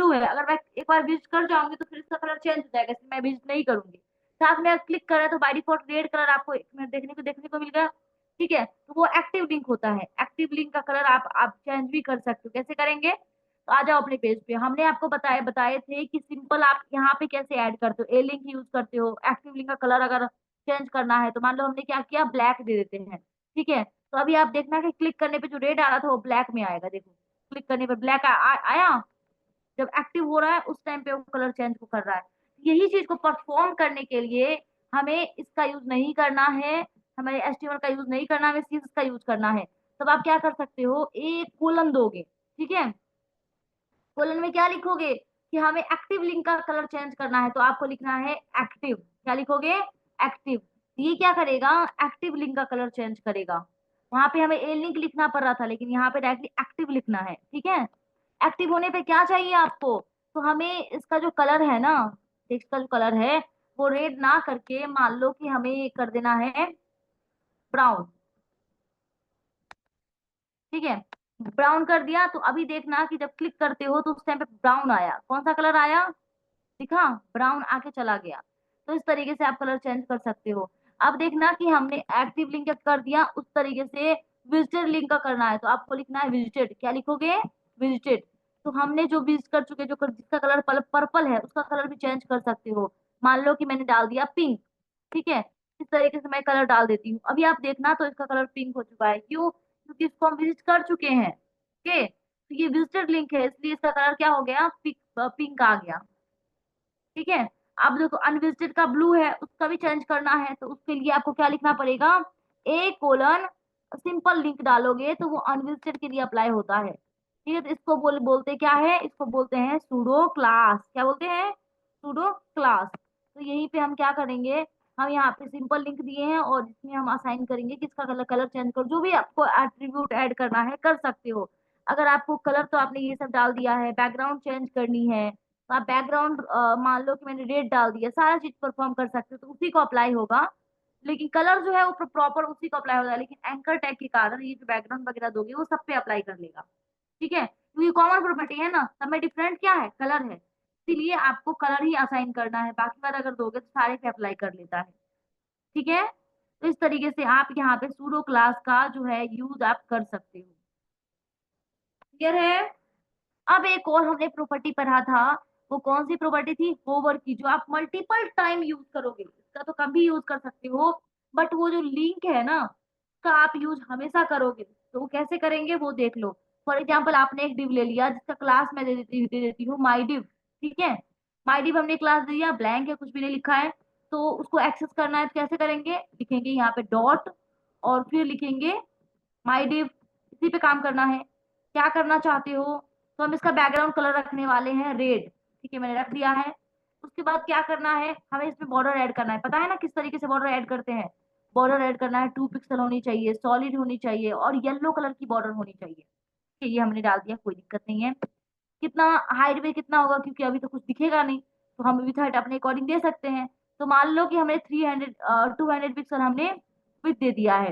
Blue है, अगर मैं एक बार विजिट कर जाऊंगी तो फिर इसका कलर चेंज हो जाएगा, इसलिए मैं विजिट नहीं करूंगी। साथ में अगर क्लिक करें तो बाय डिफॉल्ट रेड कलर आपको एक मिनट देखने को मिल गया। ठीक है, तो वो एक्टिव लिंक होता है। एक्टिव लिंक का कलर आप चेंज भी कर सकते हो। कैसे करेंगे? तो आ जाओ अपने पेज पे। हमने आपको बताए थे कि सिंपल आप यहाँ पे कैसे ऐड करते हो। ए लिंक यूज करते हो। एक्टिव लिंक का कलर अगर चेंज करना है तो मान लो हमने क्या किया, ब्लैक दे देते हैं। ठीक है, तो अभी आप देखना कि क्लिक करने पे जो रेड आ रहा था वो ब्लैक में आएगा। देखो, क्लिक करने पे ब्लैक आया। जब एक्टिव हो रहा है उस टाइम पे वो कलर चेंज को कर रहा है। यही चीज को परफॉर्म करने के लिए हमें इसका यूज नहीं करना है, हमें एचटीएमएल का यूज नहीं करना, हमें सीएसएस का यूज करना है। तब आप क्या कर सकते हो, एक कोलन दोगे। ठीक है, कोलन में क्या लिखोगे कि हमें एक्टिव लिंक का कलर चेंज करना है, तो आपको लिखना है एक्टिव। क्या लिखोगे? एक्टिव। ये क्या करेगा, एक्टिव लिंक का कलर चेंज करेगा। वहां पे हमें ए लिंक लिखना पड़ रहा था, लेकिन यहाँ पे डायरेक्टली एक्टिव लिखना है। ठीक है, एक्टिव होने पे क्या चाहिए आपको, तो हमें इसका जो कलर है ना, टेक्स्ट का जो कलर है वो रेड ना करके मान लो कि हमें कर देना है ब्राउन। ठीक है, ब्राउन कर दिया तो अभी देखना कि जब क्लिक करते हो तो उस टाइम पे ब्राउन आया। कौन सा कलर आया? दिखा, ब्राउन आके चला गया। तो इस तरीके से आप कलर चेंज कर सकते हो। अब देखना कि हमने एक्टिव लिंक कर दिया, उस तरीके से विजिटेड लिंक का करना है, तो आपको लिखना है विजिटेड। क्या लिखोगे? विजिटेड। तो हमने जो विजिट कर चुके, जिसका कलर पर्पल है उसका कलर भी चेंज कर सकते हो। मान लो कि मैंने डाल दिया पिंक। ठीक है, इस तरीके से मैं कलर डाल देती हूँ। अभी आप देखना तो इसका कलर पिंक हो चुका है। क्यों? क्योंकि इसको हम विजिट कर चुके हैं। ओके, तो ये विजिटेड लिंक है इसलिए इसका कलर क्या हो गया, पिंक आ गया। ठीक है, अब देखो अनविजिटेड का ब्लू है, उसका भी चेंज करना है, तो उसके लिए आपको क्या लिखना पड़ेगा, ए कोलन सिंपल लिंक डालोगे तो वो अनविजिटेड के लिए अप्लाई होता है। ठीक है, तो इसको बोलते क्या है, इसको बोलते हैं सूडो क्लास। क्या बोलते हैं? Pseudo class. तो यहीं पे हम क्या करेंगे, हम यहाँ पे सिंपल लिंक दिए हैं और इसमें हम असाइन करेंगे किसका कलर, कलर चेंज कर, जो भी आपको एट्रीब्यूट ऐड करना है कर सकते हो। अगर आपको कलर तो आपने ये सब डाल दिया है, बैकग्राउंड चेंज करनी है तो आप बैकग्राउंड मान लो कि मैंने रेड डाल दिया, सारा चीज परफॉर्म कर सकते हो तो उसी को अप्लाई होगा। लेकिन कलर जो है वो प्रॉपर उसी को अप्लाई होगा, लेकिन एंकर टैग के कारण ये जो बैकग्राउंड वगैरह दोगे वो सब पे अप्लाई कर लेगा। ठीक है, क्योंकि कॉमन प्रॉपर्टी है ना, सब में डिफरेंट क्या है, कलर है, इसीलिए आपको कलर ही असाइन करना है, बाकी बार अगर दोगे तो सारे पे अप्लाई कर लेता है। ठीक है, तो इस तरीके से आप यहाँ पे सूडो क्लास का जो है यूज आप कर सकते हो। क्लियर है? अब एक और हमने प्रॉपर्टी पढ़ा था, वो कौन सी प्रॉपर्टी थी, होवर की, जो आप मल्टीपल टाइम यूज करोगे, इसका तो कभी यूज कर सकते हो, बट वो जो लिंक है ना उसका आप यूज हमेशा करोगे, तो वो कैसे करेंगे वो देख लो। फॉर एग्जाम्पल आपने एक डिव ले लिया जिसका क्लास मैं दे देती हूँ माई डिव। ठीक है, माई डिव हमने क्लास दिया, ब्लैंक है, कुछ भी नहीं लिखा है, तो उसको एक्सेस करना है तो कैसे करेंगे, लिखेंगे यहाँ पे डॉट और फिर लिखेंगे माई डिव, इसी पे काम करना है। क्या करना चाहते हो, तो हम इसका बैकग्राउंड कलर रखने वाले हैं रेड। ठीक है, मैंने रख दिया है। उसके बाद क्या करना है, हमें इसमें बॉर्डर ऐड करना है। पता है ना किस तरीके से बॉर्डर ऐड करते हैं? बॉर्डर ऐड करना है, 2 पिक्सल होनी चाहिए, सॉलिड होनी चाहिए और येलो कलर की बॉर्डर होनी चाहिए। ठीक है, ये हमने डाल दिया, कोई दिक्कत नहीं है। कितना हाइट में कितना होगा, क्योंकि अभी तो कुछ दिखेगा नहीं, तो हम विथ हाइट अपने अकॉर्डिंग दे सकते हैं। तो मान लो कि हमें 200 पिक्सल हमने विथ दे दिया है।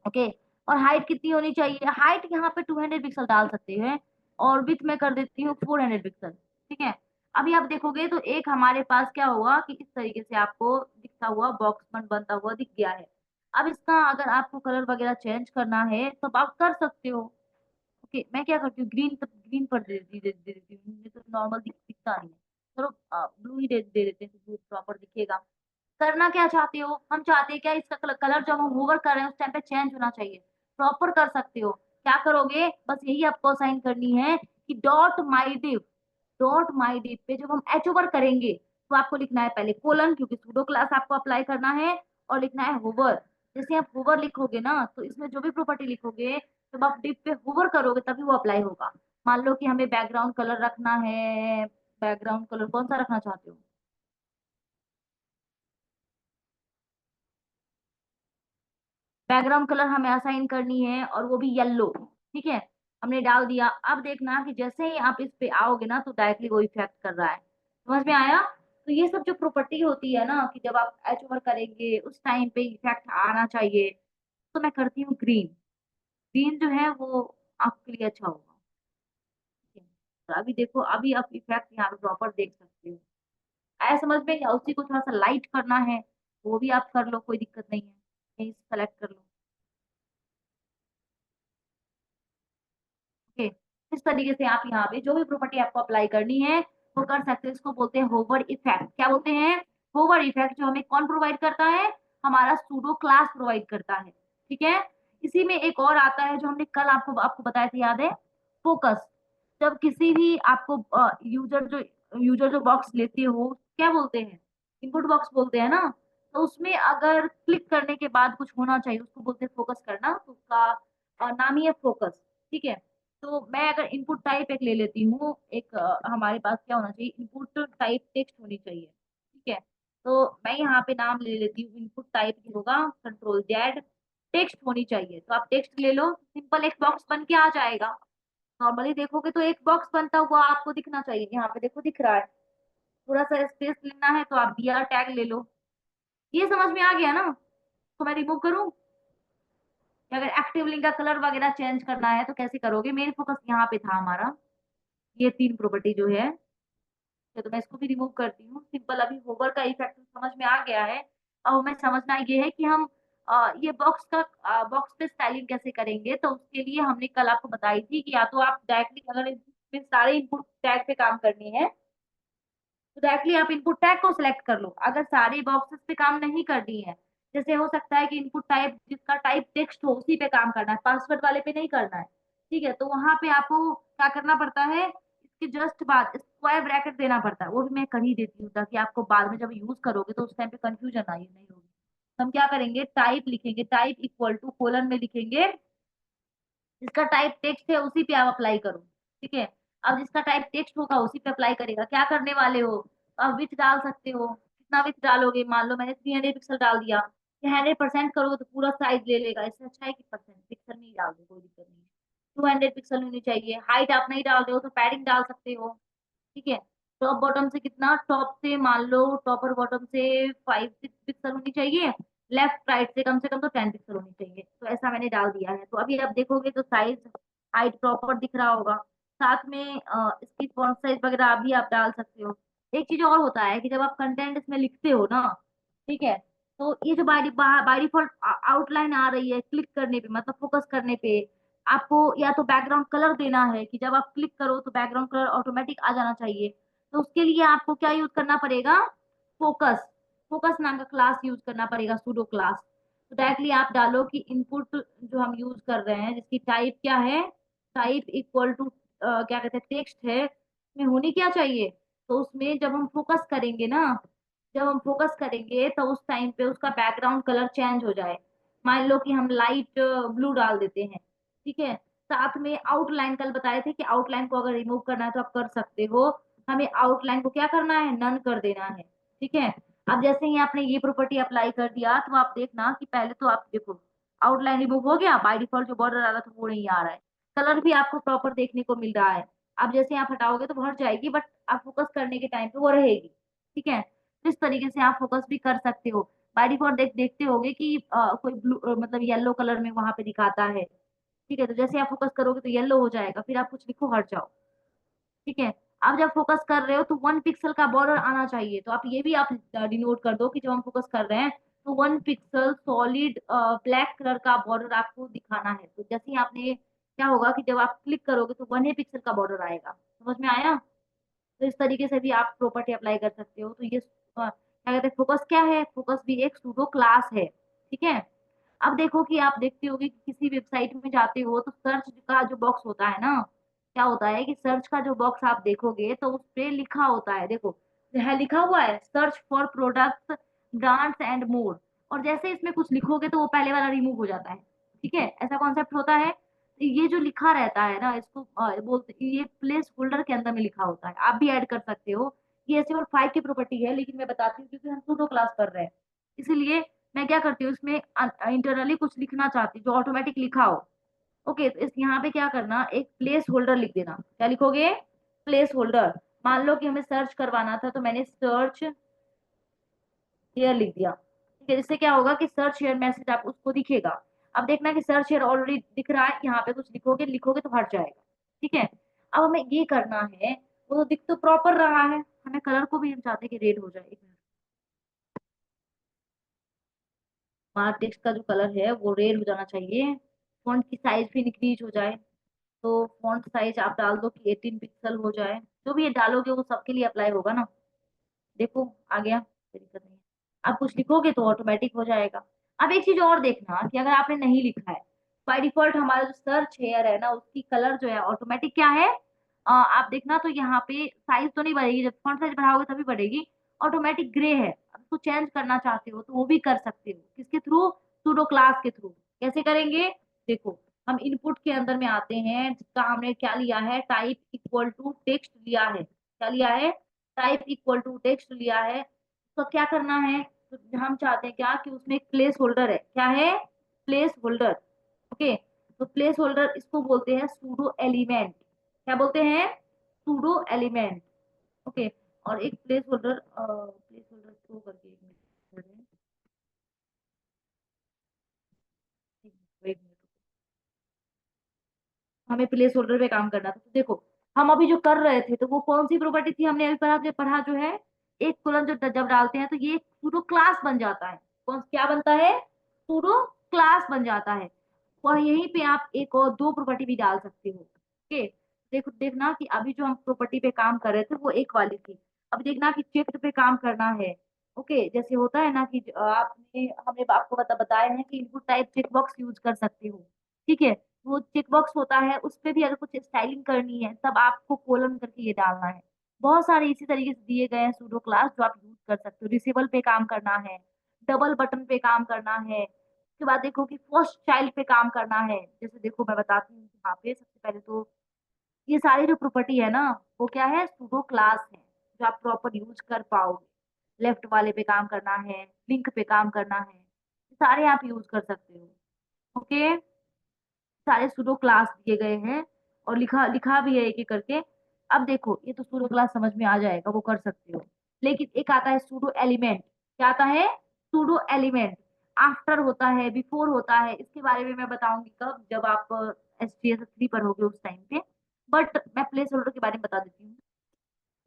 ओके, और हाइट कितनी होनी चाहिए, हाइट यहाँ पे 200 पिक्सल डाल सकते हैं और विथ में कर देती हूँ 400 पिक्सल। ठीक है, अभी आप देखोगे तो एक हमारे पास क्या होगा कि इस तरीके से आपको दिखता हुआ बॉक्स बनता हुआ दिख गया है। अब इसका अगर आपको कलर वगैरह चेंज करना है तो आप कर सकते हो। ओके, मैं क्या करती हूँ, ग्रीन ग्रीन पर दे देती हूँ, मुझे तो नॉर्मल दिखता नहीं है। चलो ब्लू ही दे देते हैं तो ब्लू प्रॉपर दिखेगा। करना क्या चाहते हो, हम चाहते हैं क्या, इसका कलर जब हम होवर कर रहे हैं उस टाइम पे चेंज होना चाहिए, प्रॉपर कर सकते हो। क्या करोगे, बस यही आपको असाइन करनी है कि डॉट माई डिव पे जब हम एच ओवर करेंगे तो आपको लिखना है पहले कोलन, क्योंकि सूडो क्लास आपको अप्लाई करना है, और लिखना है होवर। जैसे आप होवर लिखोगे ना तो इसमें जो भी प्रॉपर्टी लिखोगे जब आप डिव पे होवर करोगे तभी वो अप्लाई होगा। मान लो कि हमें बैकग्राउंड कलर रखना है, बैकग्राउंड कलर कौन सा रखना चाहते हो, बैकग्राउंड कलर हमें असाइन करनी है और वो भी येलो। ठीक है, हमने डाल दिया। अब देखना कि जैसे ही आप इस पे आओगे ना तो डायरेक्टली वो इफेक्ट कर रहा है, समझ में आया? तो ये सब जो प्रॉपर्टी होती है ना कि जब आप एच ओवर करेंगे उस टाइम पे इफेक्ट आना चाहिए, तो मैं करती हूँ ग्रीन। ग्रीन जो है वो आपके लिए अच्छा होगा। ठीक है? अभी देखो, अभी आप इफेक्ट यहाँ पे प्रॉपर देख सकते हो। आया समझ में? या उसी को थोड़ा सा लाइट करना है वो भी आप कर लो, कोई दिक्कत नहीं है, यही सेलेक्ट कर लो। ओके, इस तरीके से आप यहाँ पे जो भी प्रॉपर्टी आपको अप्लाई करनी है वो कर सकते हो। इसको बोलते हैं होवर इफेक्ट। क्या बोलते हैं? Hover effect. जो हमें कौन प्रोवाइड करता है? हमारा सूडो क्लास प्रोवाइड करता है। ठीक है। इसी में एक और आता है जो हमने कल आपको आपको बताया था, याद है? फोकस। जब किसी भी आपको यूजर जो बॉक्स लेते हो, क्या बोलते हैं? इनपुट बॉक्स बोलते हैं ना। तो उसमें अगर क्लिक करने के बाद कुछ होना चाहिए, उसको बोलते हैं फोकस करना। तो उसका नाम ही है फोकस। ठीक है। तो मैं अगर इनपुट टाइप एक ले लेती हूँ, एक हमारे पास क्या होना चाहिए? इनपुट टाइप टेक्स्ट होनी चाहिए। ठीक है। तो मैं यहाँ पे नाम ले लेती हूँ, इनपुट टाइप जो होगा कंट्रोल जेड, टेक्स्ट होनी चाहिए। तो आप टेक्स्ट ले लो, सिंपल एक बॉक्स बन के आ जाएगा। नॉर्मली देखोगे तो एक बॉक्स बनता हुआ आपको दिखना चाहिए। यहाँ पे देखो दिख रहा है। थोड़ा सा स्पेस लेना है तो आप बीआर टैग ले लो। ये समझ में आ गया ना? तो मैं रिमूव करूँ? या अगर एक्टिव लिंक का कलर वगैरह चेंज करना है तो कैसे करोगे? मेन फोकस यहाँ पे था हमारा, ये 3 प्रॉपर्टी जो है। तो मैं इसको भी रिमूव करती हूँ। सिंपल अभी होवर का इफेक्ट समझ में आ गया है। अब हमें समझना ये है कि हम ये बॉक्स पे स्टाइलिंग कैसे करेंगे। तो उसके लिए हमने कल आपको बताई थी कि या तो आप डायरेक्टली, अगर इसमें सारे इनपुट टैग पे काम करनी है तो डायरेक्टली आप इनपुट टैग को सिलेक्ट कर लो। अगर सारे बॉक्सेस पे काम नहीं करनी है, जैसे हो सकता है कि इनपुट टाइप जिसका टाइप टेक्स्ट हो उसी पे काम करना है, पासवर्ड वाले पे नहीं करना है। ठीक है। तो वहां पे आपको क्या करना पड़ता है? इसके जस्ट बाद स्क्वायर ब्रैकेट देना पड़ता है। वो भी मैं कर ही देती हूँ ताकि आपको बाद में जब यूज करोगे तो उस टाइम पे कंफ्यूजन आई नहीं होगी। तो हम क्या करेंगे? टाइप लिखेंगे, टाइप इक्वल टू कोलन में लिखेंगे जिसका टाइप टेक्स्ट है उसी पे आप अप्लाई करो। ठीक है। अब जिसका टाइप टेक्स्ट होगा उसी पे अप्लाई करेगा। क्या करने वाले हो? तो आप विथ डाल सकते हो। कितना विथ डालोगे? मान लो मैंने 300 पिक्सल डाल दिया। 100% करोगे तो पूरा साइज ले लेगा। इससे अच्छा है कि परसेंट पिक्सल नहीं डाल दो, कोई दिक्कत नहीं। 200 पिक्सल होनी चाहिए। हाइट आप नहीं डाल रहे हो तो पैडिंग डाल सकते हो। ठीक है। टॉप बॉटम से कितना? टॉप से मान लो टॉप और बॉटम से 5-6 पिक्सल होनी चाहिए। लेफ्ट राइट से कम तो 10 पिक्सल होनी चाहिए। तो ऐसा मैंने डाल दिया है। तो अभी आप देखोगे तो साइज हाइट प्रॉपर दिख रहा होगा। साथ में इसकी फॉन्ट साइज वगैरह भी आप डाल सकते हो। एक चीज और होता है कि जब आप कंटेंट इसमें लिखते हो ना, ठीक है, तो ये जो बाय डिफॉल्ट आउटलाइन आ रही है क्लिक करने पे, मतलब फोकस करने पे, आपको या तो बैकग्राउंड कलर देना है कि जब आप क्लिक करो तो बैकग्राउंड कलर ऑटोमेटिक आ जाना चाहिए। तो उसके लिए आपको क्या यूज करना पड़ेगा? फोकस। फोकस नाम का क्लास यूज करना पड़ेगा, सूडो क्लास। तो डायरेक्टली आप डालो कि इनपुट जो हम यूज कर रहे हैं जिसकी टाइप क्या है, टाइप इक्वल टू क्या कहते हैं टेक्स्ट है, में होनी क्या चाहिए? तो उसमें जब हम फोकस करेंगे ना, जब हम फोकस करेंगे तो उस टाइम पे उसका बैकग्राउंड कलर चेंज हो जाए। मान लो कि हम लाइट ब्लू डाल देते हैं। ठीक है। साथ में आउटलाइन कल बताए थे कि आउटलाइन को अगर रिमूव करना है तो आप कर सकते हो। हमें आउटलाइन को क्या करना है? नन कर देना है। ठीक है। अब जैसे ही आपने ये प्रॉपर्टी अप्लाई कर दिया तो आप देखना कि पहले तो आप देखो आउटलाइन रिमूव हो गया, बाय डिफॉल्ट जो बॉर्डर आ रहा था वो नहीं आ रहा है। कलर भी आपको प्रॉपर देखने को मिल रहा है। अब जैसे आप हटाओगे तो हट जाएगी, बट आप फोकस करने के टाइम पे वो रहेगी। ठीक है। तो इस तरीके से आप फोकस भी कर सकते हो। बाय डिफॉल्ट देखते होगे कि कोई ब्लू मतलब येलो कलर में वहां पे दिखाता है। ठीक है। तो जैसे आप फोकस करोगे तो येलो हो जाएगा, फिर आप कुछ लिखो हट जाओ। ठीक है। अब जब फोकस कर रहे हो तो 1 पिक्सल का बॉर्डर आना चाहिए। तो आप ये भी आप डिनोट कर दो कि जब हम फोकस कर रहे हैं तो 1 पिक्सल सॉलिड ब्लैक कलर का बॉर्डर आपको दिखाना है। तो जैसे ही आपने क्या होगा कि जब आप क्लिक करोगे तो 1 पिक्सल का बॉर्डर आएगा। समझ में आया? तो इस तरीके से भी आप प्रॉपर्टी अप्लाई कर सकते हो। तो ये क्या कहते हैं, फोकस क्या है? फोकस भी एक सूडो क्लास है। ठीक है। अब देखो कि आप देखते होगे कि किसी वेबसाइट में जाते हो तो सर्च का जो बॉक्स होता है ना, क्या होता है कि सर्च का जो बॉक्स आप देखोगे तो उस पे लिखा होता है, देखो है लिखा हुआ है search for products brands and more. और जैसे इसमें कुछ लिखोगे तो वो पहले वाला रिमूव हो जाता है। ठीक है। ऐसा कॉन्सेप्ट होता है। तो ये जो लिखा रहता है ना, इसको बोलते, ये प्लेस होल्डर के अंदर में लिखा होता है। आप भी ऐड कर सकते हो। ये HTML5 की प्रॉपर्टी है, लेकिन मैं बताती हूँ क्योंकि हम सूडो क्लास कर रहे हैं, इसीलिए मैं क्या करती हूँ इसमें इंटरनली कुछ लिखना चाहती हूँ जो ऑटोमेटिक लिखा हो। ओके। तो इस यहाँ पे क्या करना, एक प्लेस होल्डर लिख देना। क्या लिखोगे? Place holder. मान लो कि हमें सर्च करवाना था तो मैंने सर्च हेयर लिख दिया। ठीक है। जिससे क्या होगा कि सर्च हेयर मैसेज आप उसको दिखेगा। अब देखना कि सर्च हेयर ऑलरेडी दिख रहा है, यहाँ पे कुछ लिखोगे लिखोगे तो हट जाएगा। ठीक है। अब हमें ये करना है, वो तो दिख तो प्रॉपर रहा है, हमें कलर को भी हम चाहते हैं कि रेड हो जाए। एक मिनट, हमारा टेक्स्ट का जो कलर है वो रेड हो जाना चाहिए। फॉन्ट की साइज भी इंक्रीज हो जाए, तो फॉन्ट साइज आप डाल दो कि 18 पिक्सल हो जाए। जो भी ये डालोगे वो सबके लिए अप्लाई होगा ना। देखो आ गया, कोई दिक्कत नहीं है। आप कुछ लिखोगे तो ऑटोमेटिक हो जाएगा। अब एक चीज और देखना कि अगर आपने नहीं लिखा है, बाय डिफॉल्ट हमारा जो सर्च हेयर है ना उसकी कलर जो है ऑटोमेटिक क्या है, आप देखना तो यहाँ पे साइज तो नहीं बढ़ेगी, जब फॉन्ट साइज बढ़ाओगे तभी बढ़ेगी। ऑटोमेटिक ग्रे है, अब उसको चेंज करना चाहते हो तो वो भी कर सकते हो। किसके थ्रू? सूडो क्लास के थ्रू। कैसे करेंगे? देखो, हम इनपुट के अंदर में आते हैं, जिसका हमने क्या लिया है, टाइप इक्वल टू टेक्स्ट लिया है। क्या लिया है? टाइप इक्वल टू टेक्स्ट लिया है। तो क्या करना है, तो हम चाहते हैं क्या कि उसमें एक प्लेस होल्डर है। क्या है? Place holder. ओके, तो प्लेस होल्डर इसको बोलते हैं सूडो एलिमेंट। क्या बोलते हैं? Pseudo element. ओके, और एक प्लेस होल्डर शो करके एक मिनट, एक मिनट, हमें प्लेस होल्डर पे काम करना था। तो देखो, हम अभी जो कर रहे थे तो वो कौन सी प्रॉपर्टी थी, हमने अभी पढ़ा जो है, एक कोलन जो जब डालते हैं तो ये सूडो क्लास बन जाता है। कौन क्या बनता है? सूडो क्लास बन जाता है। और यहीं पे आप एक और दो प्रॉपर्टी भी डाल सकते हो। ओके, देखो देखना कि अभी जो हम प्रॉपर्टी पे काम कर रहे थे वो एक वाली थी। अब देखना कि चेक्ड पे काम करना है। ओके, जैसे होता है ना कि आपने हमने आपको बताया है कि input type check box use कर सकते हो। ठीक है, वो चेक बॉक्स होता है, उस पे भी अगर कुछ स्टाइलिंग करनी है तब आपको कोलन करके ये डालना है। बहुत सारे इसी तरीके से दिए गए हैं सूडो क्लास जो आप यूज कर सकते हो। डिसेबल पे काम करना है, डबल बटन पे काम करना है, उसके बाद देखो कि फर्स्ट चाइल्ड पे काम करना है। जैसे देखो मैं बताती हूँ, यहाँ पे सबसे पहले तो ये सारी जो प्रॉपर्टी है ना वो क्या है, सूडो क्लास है जो आप प्रॉपर यूज कर पाओगे। लेफ्ट वाले पे काम करना है, लिंक पे काम करना है, ये सारे आप यूज कर सकते हो। ओके, सारे सूडो क्लास दिए गए हैं और लिखा लिखा भी है एक एक करके। अब देखो ये तो सूडो क्लास समझ में आ जाएगा, वो कर सकते हो। लेकिन एक आता है सूडो एलिमेंट। क्या आता है? Pseudo element. आफ्टर होता है, बिफोर होता है, इसके बारे में मैं बताऊंगी कब, जब आप STS 3 पर होगे उस टाइम पे। बट मैं प्लेस होल्डर के बारे में बता देती हूँ।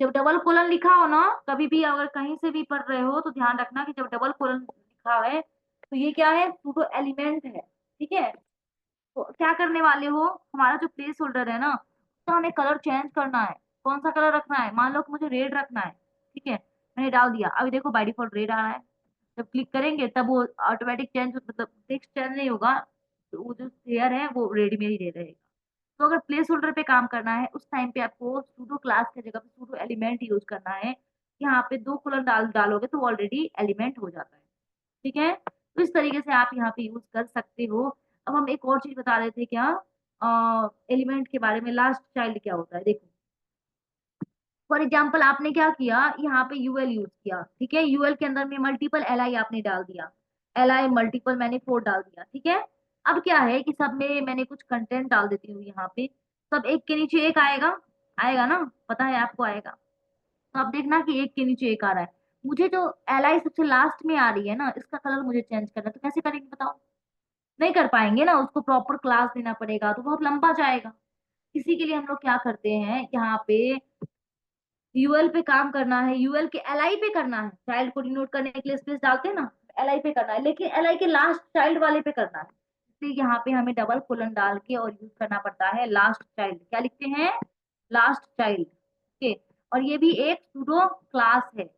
जब डबल कोलन लिखा हो ना, कभी भी अगर कहीं से भी पढ़ रहे हो तो ध्यान रखना कि जब डबल कोलन लिखा है तो ये क्या है, सूडो एलिमेंट है। ठीक है, तो क्या करने वाले हो, हमारा जो प्लेस होल्डर है ना तो हमें कलर चेंज करना है। कौन सा कलर रखना है? मान लो कि मुझे रेड रखना है। ठीक है, मैंने डाल दिया, अभी देखो बाय डिफॉल्ट रेड आ रहा है। जब क्लिक करेंगे तब वो ऑटोमेटिक चेंज, मतलब टेक्स्ट चेंज नहीं होगा, तो वो जो लेयर है वो रेड में ही रह रहेगा। तो अगर प्लेस होल्डर पे काम करना है उस टाइम पे आपको सूडो क्लास की जगह पे सूडो एलिमेंट यूज करना है। यहाँ पे दो कॉलम डालोगे तो ऑलरेडी एलिमेंट हो जाता है। ठीक है, तो इस तरीके से आप यहाँ पे यूज कर सकते हो। अब हम एक और चीज बता रहे थे क्या, एलिमेंट के बारे में, लास्ट चाइल्ड क्या होता है देखो। फॉर एग्जाम्पल आपने क्या किया, यहाँ पे यूएल यूज किया। ठीक है, यूएल के अंदर में मल्टीपल एल आई आपने डाल दिया, एल आई मल्टीपल मैंने 4 डाल दिया। ठीक है, अब क्या है कि सब में मैंने कुछ कंटेंट डाल देती हूँ यहाँ पे। सब एक के नीचे एक आएगा, आएगा ना, पता है आपको आएगा। तो आप देखना कि एक के नीचे एक आ रहा है। मुझे जो एल आई सबसे लास्ट में आ रही है ना, इसका कलर मुझे चेंज करना है, तो कैसे करेंगे बताओ? नहीं कर पाएंगे ना, उसको प्रॉपर क्लास देना पड़ेगा तो बहुत लंबा जाएगा। इसी के लिए हम लोग क्या करते हैं, यहाँ पे यूएल पे काम करना है, यूएल के एलआई पे करना है, चाइल्ड को डिनोट करने के लिए स्पेस डालते हैं ना, एलआई पे करना है, लेकिन एलआई के लास्ट चाइल्ड वाले पे करना है। इसलिए यहाँ पे हमें डबल कोलन डाल के और यूज करना पड़ता है लास्ट चाइल्ड। क्या लिखते हैं? Last child. ओके, और ये भी एक सूडो क्लास है।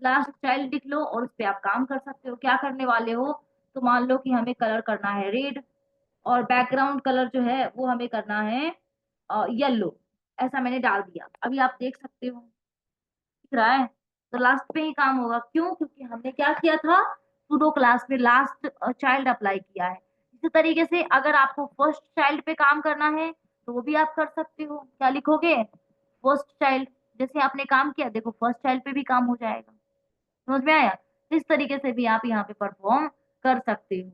लास्ट चाइल्ड लिख लो और उस पे आप काम कर सकते हो। क्या करने वाले हो, तो मान लो कि हमें कलर करना है रेड, और बैकग्राउंड कलर जो है वो हमें करना है येलो। ऐसा मैंने डाल दिया, अभी आप देख सकते हो दिख रहा है। तो लास्ट पे ही काम होगा, क्यों? क्योंकि हमने क्या किया था, सूडो क्लास में लास्ट चाइल्ड अप्लाई किया है। इसी तरीके से अगर आपको फर्स्ट चाइल्ड पे काम करना है तो वो भी आप कर सकते हो। क्या लिखोगे? First child. जैसे आपने काम किया, देखो फर्स्ट चाइल्ड पे भी काम हो जाएगा। समझ में आया? तो इस तरीके से भी आप यहाँ पे परफॉर्म कर सकते हो।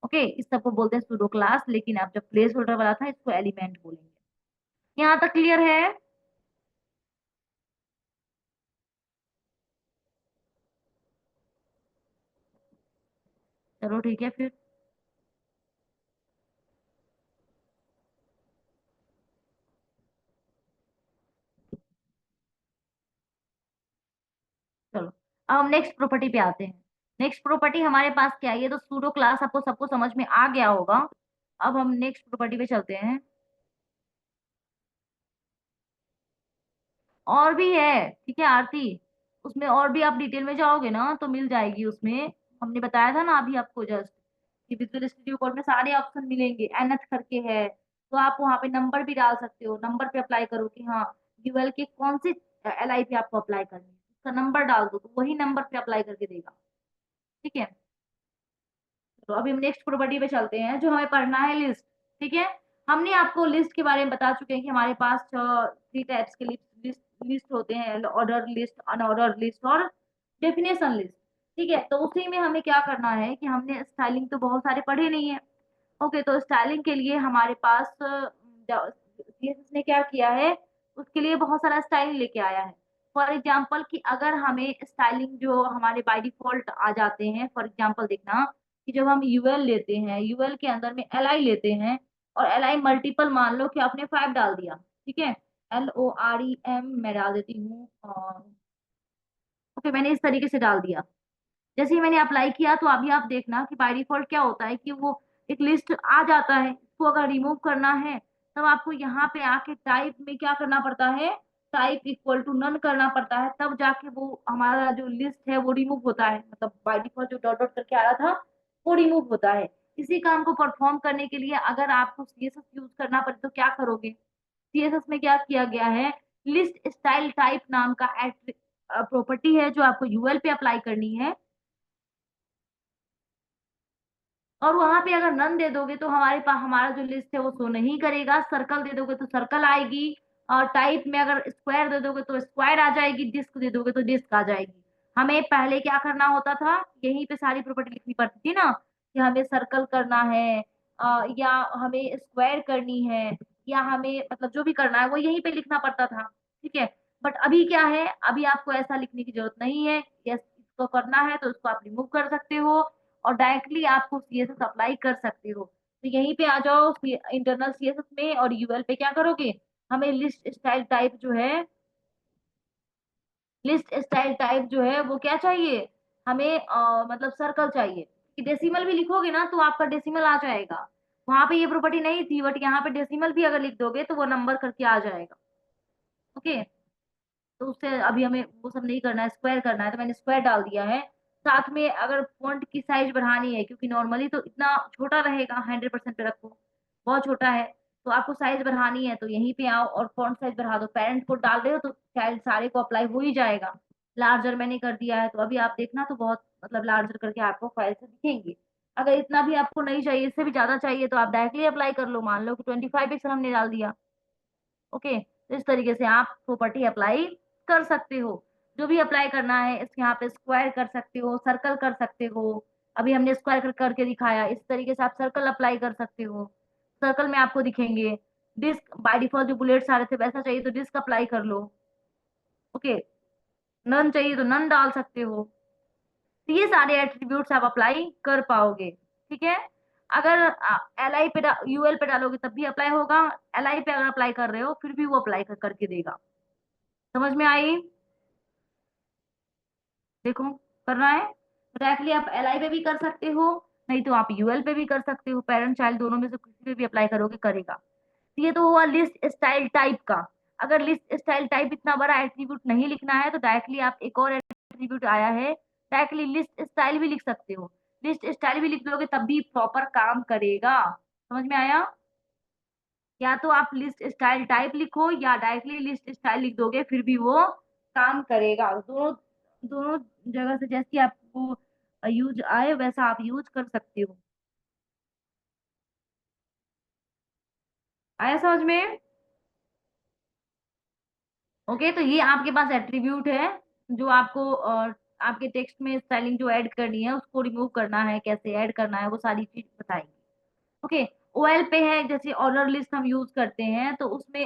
ओके, इस सबको बोलते हैं सूडो क्लास, लेकिन आप जब प्लेस होल्डर वाला था इसको एलिमेंट बोलेंगे। यहाँ तक क्लियर है? चलो ठीक है फिर। अब हम नेक्स्ट प्रॉपर्टी पे आते हैं। नेक्स्ट प्रॉपर्टी हमारे पास क्या है, ये तो सूडो क्लास आपको सबको समझ में आ गया होगा। अब हम नेक्स्ट प्रॉपर्टी पे चलते हैं। और भी है, ठीक है आरती, उसमें और भी आप डिटेल में जाओगे ना तो मिल जाएगी उसमें। हमने बताया था ना अभी आपको जस्ट कि विजुअल स्टूडियो कोड में सारे ऑप्शन मिलेंगे, एनएथ करके है, तो आप वहाँ पे नंबर भी डाल सकते हो, नंबर पे अप्लाई करो कि हाँ यूएल के कौन से एलआई पे आपको अप्लाई करनी है, उसका नंबर डाल दो तो वही नंबर पे अप्लाई करके देगा। ठीक है, तो अभी हम नेक्स्ट प्रॉपर्टी पे चलते हैं जो हमें पढ़ना है लिस्ट। ठीक है, हमने आपको लिस्ट के बारे में बता चुके हैं कि हमारे पास 3 टाइप्स के लिस्ट लिस्ट होते हैं, ऑर्डर लिस्ट, अनऑर्डर लिस्ट और डेफिनेशन लिस्ट। ठीक है, तो उसी में हमें क्या करना है कि हमने स्टाइलिंग तो बहुत सारे पढ़े नहीं है। ओके, तो स्टाइलिंग के लिए हमारे पास CSS ने क्या किया है, उसके लिए बहुत सारा स्टाइलिंग लेके आया है। फॉर एग्जाम्पल कि अगर हमें स्टाइलिंग जो हमारे बाय डिफॉल्ट आ जाते हैं, फॉर एग्जाम्पल देखना कि जब हम यूएल लेते हैं, यूएल के अंदर में एल आई लेते हैं और एल आई मल्टीपल मान लो कि आपने 5 डाल दिया। ठीक है, LOREM मैं डाल देती हूँ। ओके, मैंने इस तरीके से डाल दिया। जैसे ही मैंने अप्लाई किया तो अभी आप देखना कि बाय डिफॉल्ट क्या होता है कि वो एक लिस्ट आ जाता है, इसको अगर रिमूव करना है तब आपको यहाँ पे आके टाइप में क्या करना पड़ता है, टाइप इक्वल टू नन करना पड़ता है, तब जाके वो हमारा जो लिस्ट है वो रिमूव होता है, मतलब बाय डिफॉल्ट जो डॉट डॉट करके आ रहा था वो रिमूव होता है। इसी काम को परफॉर्म करने के लिए अगर आपको CSS यूज करना पड़े तो क्या करोगे, CSS में क्या किया गया है, लिस्ट स्टाइल टाइप नाम का प्रॉपर्टी है जो आपको यूएल पे अप्लाई करनी है। और वहां पे अगर नन दे दोगे तो हमारे पास हमारा जो लिस्ट है वो शो नहीं करेगा, सर्कल दे दोगे तो सर्कल आएगी, और टाइप में अगर स्क्वायर दे दोगे तो स्क्वायर आ जाएगी, डिस्क दे दोगे तो डिस्क आ जाएगी। हमें पहले क्या करना होता था, यहीं पे सारी प्रॉपर्टी लिखनी पड़ती थी ना कि हमें सर्कल करना है, या हमें स्क्वायर करनी है, या हमें मतलब जो भी करना है वो यहीं पे लिखना पड़ता था। ठीक है, बट अभी क्या है, अभी आपको ऐसा लिखने की जरूरत नहीं है, यस इसको करना है तो इसको आप रिमूव कर सकते हो और डायरेक्टली आपको CSS अप्लाई कर सकते हो। तो यहीं पे आ जाओ इंटरनल CSS में और यूएल पे क्या करोगे, हमें लिस्ट स्टाइल टाइप जो है, लिस्ट स्टाइल टाइप जो है वो क्या चाहिए, हमें मतलब सर्कल चाहिए कि डेसिमल भी लिखोगे ना तो आपका डेसिमल आ जाएगा। वहां पे ये प्रॉपर्टी नहीं थी बट यहाँ पे डेसिमल भी अगर लिख दोगे तो वो नंबर करके आ जाएगा। ओके, तो उससे अभी हमें वो सब नहीं करना है, स्क्वायर करना है तो मैंने स्क्वायर डाल दिया है। साथ में अगर फॉन्ट की साइज बढ़ानी है क्योंकि नॉर्मली तो इतना छोटा रहेगा, 100% पे रखो, बहुत छोटा है, तो आपको साइज बढ़ानी है तो यहीं पे आओ और फॉन्ट साइज बढ़ा दो, पेरेंट कोड डाल रहे हो तो शायद सारे को अप्लाई हो ही जाएगा। लार्जर मैंने कर दिया है तो अभी आप देखना तो बहुत मतलब लार्जर करके आपको फाइल से दिखेंगे। अगर इतना भी आपको नहीं चाहिए, इससे भी ज्यादा चाहिए तो आप डायरेक्टली अप्लाई कर लो, मान लो कि 25 पिक्सल हमने डाल दिया। ओके, तो इस तरीके से आप प्रॉपर्टी अप्लाई कर सकते हो। जो भी अप्लाई करना है इस यहाँ पे स्क्वायर कर सकते हो, सर्कल कर सकते हो, अभी हमने स्क्वायर करके दिखाया, इस तरीके से आप सर्कल अप्लाई कर सकते हो, सर्कल में आपको दिखेंगे। डिस्क बाय डिफॉल्ट जो बुलेट्स आ रहे थे वैसा चाहिए तो डिस्क अप्लाई कर लो। ओके, नन चाहिए तो नन डाल सकते हो। तो ये सारे एट्रीब्यूट्स आप अप्लाई कर पाओगे। ठीक है, अगर एल आई पे यूएल पे डालोगे तब भी अप्लाई होगा, एल आई पे अगर अप्लाई कर रहे हो फिर भी वो अप्लाई करके देगा। समझ में आई, देखो करना है डायरेक्टली आप एल आई पे भी कर सकते हो, नहीं तो आप यूएल पे भी कर सकते हो, पेरेंट चाइल्ड दोनों में से किसी पे भी अप्लाई करोगे करेगा। तो ये तो हुआ लिस्ट स्टाइल टाइप का। अगर लिस्ट स्टाइल टाइप इतना बड़ा एट्रीब्यूट नहीं लिखना है तो डायरेक्टली आप एक और एट्रीब्यूट आया है, डायरेक्टली लिस्ट स्टाइल भी लिख सकते हो, लिस्ट स्टाइल भी लिख दोगे तब भी प्रॉपर काम करेगा। समझ में आया, या तो आप लिस्ट स्टाइल टाइप लिखो या डायरेक्टली लिस्ट स्टाइल लिख दोगे फिर भी वो काम करेगा। दोनों दोनों जगह से जैसी आपको यूज आए वैसा आप यूज कर सकते हो। आया समझ में। ओके, तो ये आपके पास एट्रीब्यूट है जो आपको आपके टेक्स्ट में स्टाइलिंग जो ऐड करनी है उसको रिमूव करना है, कैसे ऐड करना है वो सारी चीज बताएंगे। ओके, ओएल पे है जैसे ऑर्डर लिस्ट हम यूज करते हैं तो उसमें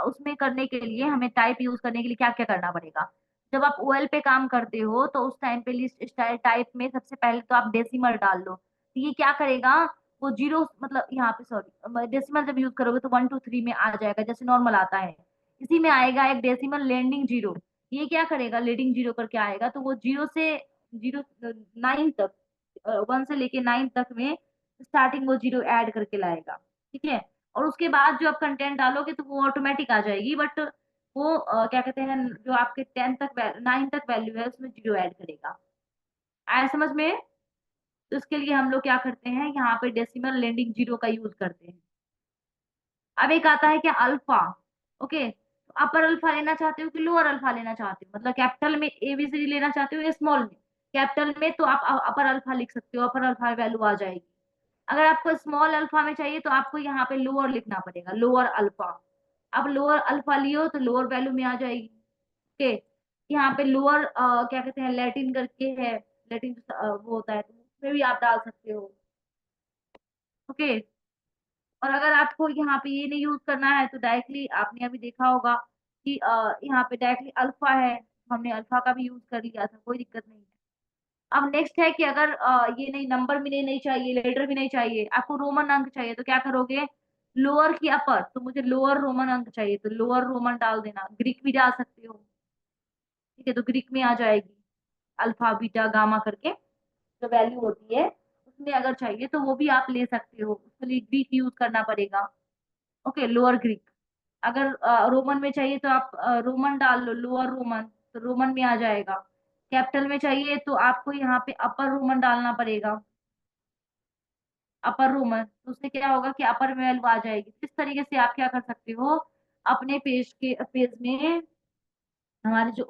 उसमें करने के लिए हमें टाइप यूज करने के लिए क्या क्या करना पड़ेगा। जब आप ओएल पे काम करते हो तो उस टाइम पे लिस्ट स्टाइल टाइप में सबसे पहले तो आप डेसिमल डाल लो, तो ये क्या करेगा, वो जीरो मतलब यहाँ पे सॉरी डेसिमल जब यूज करोगे तो 1 2 3 में आ जाएगा जैसे नॉर्मल आता है, इसी में आएगा एक डेसिमल लैंडिंग जीरो। ये क्या करेगा, लीडिंग जीरो करके आएगा, तो वो जीरो से जीरो 9 तक, 1 से लेके 9 तक में स्टार्टिंग वो जीरो ऐड करके लाएगा। ठीक है, और उसके बाद जो आप कंटेंट डालोगे तो वो ऑटोमेटिक आ जाएगी, बट वो क्या कहते हैं, जो आपके 10 तक 9 तक वैल्यू है उसमें जीरो ऐड करेगा। आया समझ में? तो इसके लिए हम लोग क्या करते हैं, यहाँ पे डेसिमल लैंडिंग जीरो का यूज करते हैं। अब एक आता है क्या, अल्फा। ओके, तो अपर अल्फा लेना चाहते हो कि लोअर अल्फा लेना चाहते हो, मतलब कैपिटल में एबीसीडी लेना चाहते हो या स्मॉल में? कैपिटल में तो आप अपर अल्फा लिख सकते हो, अपर अल्फा वैल्यू आ जाएगी। अगर आपको स्मॉल अल्फा में चाहिए तो आपको यहाँ पे लोअर लिखना पड़ेगा, लोअर अल्फा। अब लोअर अल्फा लियो तो लोअर वैल्यू में आ जाएगी। ओके, यहाँ पे लोअर क्या कहते हैं, लैटिन करके है, लैटिन वो होता है, तो उसमें भी आप डाल सकते हो। ओके, और अगर आपको यहाँ पे ये नहीं यूज करना है तो डायरेक्टली आपने अभी देखा होगा कि यहाँ पे डायरेक्टली अल्फा है, हमने अल्फा का भी यूज कर लिया था, कोई दिक्कत नहीं है। अब नेक्स्ट है कि अगर ये नहीं, नंबर भी नहीं चाहिए, लेटर भी नहीं चाहिए, आपको रोमन अंक चाहिए, तो क्या करोगे, लोअर की अपर, तो मुझे लोअर रोमन अंक चाहिए तो लोअर रोमन डाल देना, ग्रीक भी डाल सकते हो। ठीक है, तो ग्रीक में आ जाएगी, अल्फा बीटा गामा करके जो वैल्यू होती है, उसमें अगर चाहिए तो वो भी आप ले सकते हो, उसके लिए ग्रीक यूज करना पड़ेगा। Okay, lower Greek. अगर रोमन में चाहिए तो आप रोमन डाल लो, लोअर रोमन, तो रोमन में आ जाएगा। कैपिटल में चाहिए तो आपको यहाँ पे अपर रोमन डालना पड़ेगा, अपर रोमन, तो उससे क्या होगा कि अपर में वैल्यू आ जाएगी। इस तरीके से आप क्या कर सकते हो, अपने पेज में हमारे जो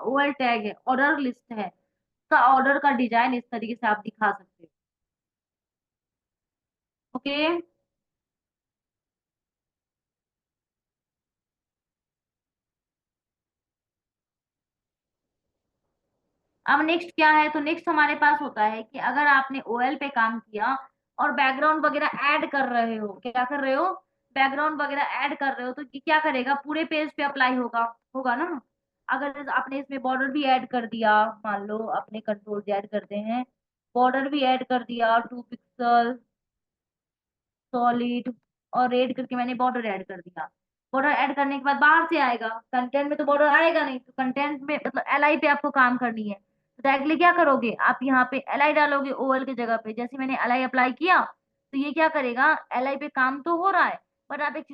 ओएल टैग है, ऑर्डर लिस्ट है, उसका ऑर्डर का डिजाइन इस तरीके से आप दिखा सकते हो। ओके, अब नेक्स्ट क्या है, तो नेक्स्ट हमारे पास होता है कि अगर आपने ओएल पे काम किया और बैकग्राउंड वगैरह ऐड कर रहे हो, क्या कर रहे हो, बैकग्राउंड वगैरह ऐड कर रहे हो, तो ये क्या करेगा, पूरे पेज पे अप्लाई होगा, होगा ना। अगर आपने इसमें बॉर्डर भी ऐड कर दिया, मान लो अपने कंट्रोल ऐड करते हैं, बॉर्डर भी ऐड कर दिया 2 पिक्सल, सॉलिड और रेड करके मैंने बॉर्डर ऐड कर दिया। बॉर्डर ऐड करने के बाद बाहर से आएगा, कंटेंट में तो बॉर्डर आएगा नहीं, तो कंटेंट में मतलब एलआई पे आपको काम करनी है, तो डायरेक्टली क्या करोगे, आप यहाँ पे एलआई डालोगे ओएल की जगह पे। जैसे मैंने एलआई अप्लाई किया तो ये क्या करेगा, एलआई पे काम तो हो रहा है, पर आप एक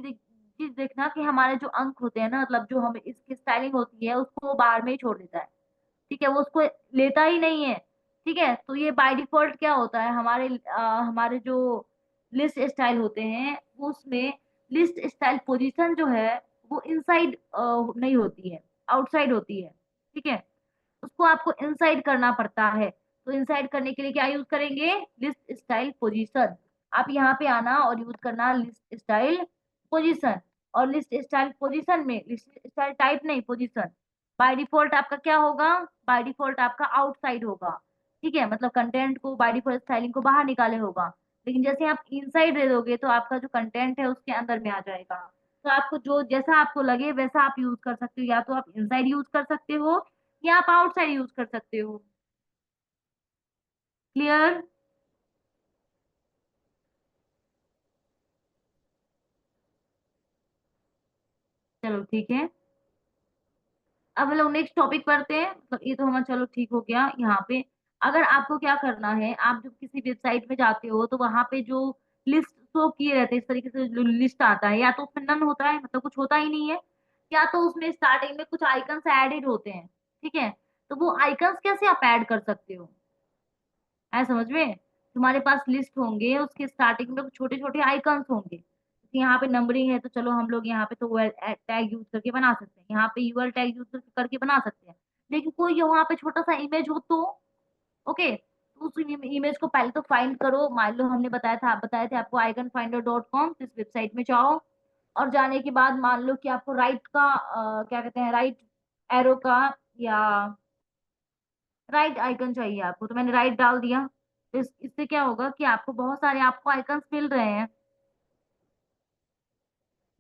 चीज देखना कि हमारे जो अंक होते हैं ना, मतलब जो हमें इसकी स्टाइलिंग होती है उसको वो बाहर में ही छोड़ देता है। ठीक है, वो उसको लेता ही नहीं है। ठीक है, तो ये बाय डिफॉल्ट क्या होता है, हमारे जो लिस्ट स्टाइल होते हैं वो उसमें लिस्ट स्टाइल पोजीशन जो है वो इनसाइड नहीं होती है, आउटसाइड होती है। ठीक है, उसको आपको इनसाइड करना पड़ता है। तो इनसाइड करने के लिए क्या यूज करेंगे, लिस्ट स्टाइल पोजीशन। आप यहाँ पे आना और यूज करना लिस्ट स्टाइल पोजीशन। और लिस्ट स्टाइल पोजीशन में लिस्ट स्टाइल टाइप नहीं, पोजीशन। बाय डिफॉल्ट आपका क्या होगा, बाय डिफॉल्ट आपका आउटसाइड होगा। ठीक है, मतलब कंटेंट को बाय डिफॉल्ट स्टाइलिंग को बाहर निकाले होगा, लेकिन जैसे आप इनसाइड दे दोगे तो आपका जो कंटेंट है उसके अंदर में आ जाएगा। तो आपको जो जैसा आपको लगे वैसा आप यूज कर सकते हो, या तो आप इनसाइड यूज कर सकते हो या आप आउटसाइड यूज कर सकते हो। क्लियर? चलो ठीक है, अब हम लोग नेक्स्ट टॉपिक पढ़ते हैं। मतलब ये तो हमारा चलो ठीक हो गया यहाँ पे। अगर आपको क्या करना है, आप जब किसी वेबसाइट में जाते हो तो वहां पे जो लिस्ट शो किए रहते हैं, इस तरीके से जो लिस्ट आता है, या तो उसमें नन होता है, मतलब कुछ होता ही नहीं है, या तो उसमें स्टार्टिंग में कुछ आइकन्स एडेड होते हैं। ठीक है, तो वो आइकन्स कैसे आप ऐड कर सकते हो, है समझ में? तुम्हारे पास लिस्ट होंगे, उसके स्टार्टिंग में छोटे छोटे आइकन्स होंगे। जैसे यहाँ पे नंबरिंग है तो चलो हम लोग यहाँ पे तो टैग यूज करके बना सकते हैं, यहाँ पे यूएल टैग यूज करके बना सकते हैं। लेकिन कोई यहाँ पे छोटा सा इमेज हो तो ओके, तो उस इमेज को पहले तो फाइंड करो। मान लो हमने बताए थे आपको iconfinder.com, इस वेबसाइट में जाओ, और जाने के बाद मान लो कि आपको राइट का क्या कहते हैं, राइट एरो का या राइट आइकन चाहिए आपको, तो मैंने राइट डाल दिया। तो इससे क्या होगा कि आपको बहुत सारे आपको आइकन्स मिल रहे हैं।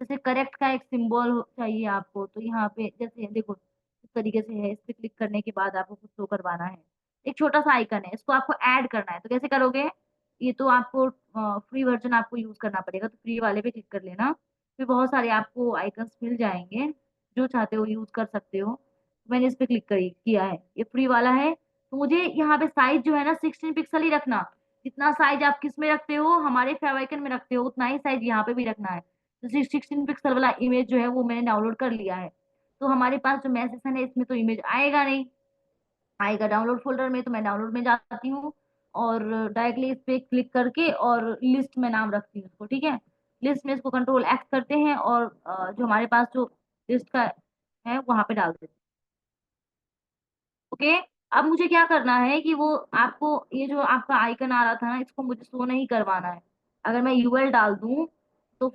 जैसे करेक्ट का एक सिंबल चाहिए आपको, तो यहाँ पे जैसे देखो इस तरीके से है, इस पे क्लिक करने के बाद आपको कुछ शो करवाना है, एक छोटा सा आइकन है, इसको आपको ऐड करना है, तो कैसे करोगे, ये तो आपको फ्री वर्जन आपको यूज करना पड़ेगा, तो फ्री वाले पे क्लिक कर लेना, फिर बहुत सारे आपको आइकन्स मिल जाएंगे, जो चाहते हो यूज कर सकते हो। मैंने इस पे क्लिक करी किया है, ये फ्री वाला है। तो मुझे यहाँ पे साइज जो है ना 16 पिक्सल ही रखना। जितना साइज आप किस में रखते हो, हमारे फेविकन में रखते हो, उतना ही साइज यहाँ पे भी रखना है। तो 16 पिक्सल वाला इमेज जो है वो मैंने डाउनलोड कर लिया है। तो हमारे पास जो मैसेज है इसमें तो इमेज आएगा नहीं, आएगा डाउनलोड फोल्डर में। तो मैं डाउनलोड में जाती हूँ और डायरेक्टली इस पे क्लिक करके और लिस्ट में नाम रखती हूँ उसको, ठीक है। लिस्ट में इसको कंट्रोल एक्स करते हैं और जो हमारे पास जो लिस्ट का है वहां पे डाल देते हैं। ओके। अब मुझे क्या करना है कि वो आपको ये जो आपका आइकन आ रहा था ना, इसको मुझे शो नहीं करवाना है। अगर मैं यूएल डाल दूं तो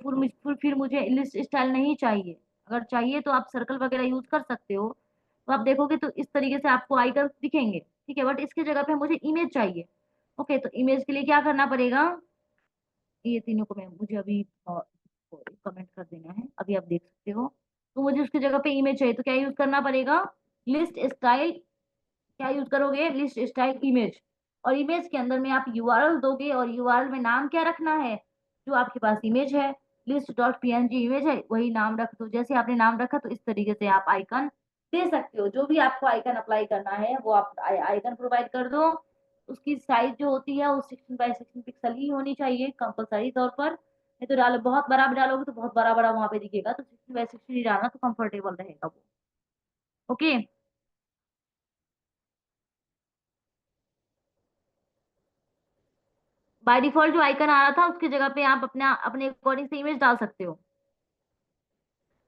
फिर मुझे लिस्ट स्टाइल नहीं चाहिए। अगर चाहिए तो आप सर्कल वगैरह यूज कर सकते हो। तो आप देखोगे तो इस तरीके से आपको आइकन दिखेंगे, ठीक है। बट इसके जगह पे मुझे इमेज चाहिए। ओके, तो इमेज के लिए क्या करना पड़ेगा, ये तीनों को मैं मुझे अभी कमेंट कर देना है, अभी आप देख सकते हो। तो मुझे उसकी जगह पे इमेज चाहिए, तो क्या यूज करना पड़ेगा, लिस्ट स्टाइल। क्या यूज करोगे, लिस्ट स्टाइल इमेज। और इमेज के अंदर में आप यूआरएल दोगे, और यूआरएल में नाम क्या रखना है, जो आपके पास इमेज है, लिस्ट डॉट पीएनजी इमेज है वही नाम रख दो। जैसे आपने नाम रखा तो इस तरीके से आप आइकन दे सकते हो। जो भी आपको आइकन अप्लाई करना है वो आप आइकन प्रोवाइड कर दो। उसकी साइज जो होती है वो 16 बाई 16 पिक्सल ही होनी चाहिए कंपलसरी तौर पर। नहीं तो डालो, बहुत बड़ा भी डालोगे तो बहुत बड़ा बड़ा वहां पे दिखेगा, तो 16 बाई 16 ही डालना, तो कंफर्टेबल रहेगा वो। ओके। बाय डिफॉल्ट जो आइकन आ रहा था उसकी जगह पे आप अपना अपने अकॉर्डिंग से इमेज डाल सकते हो।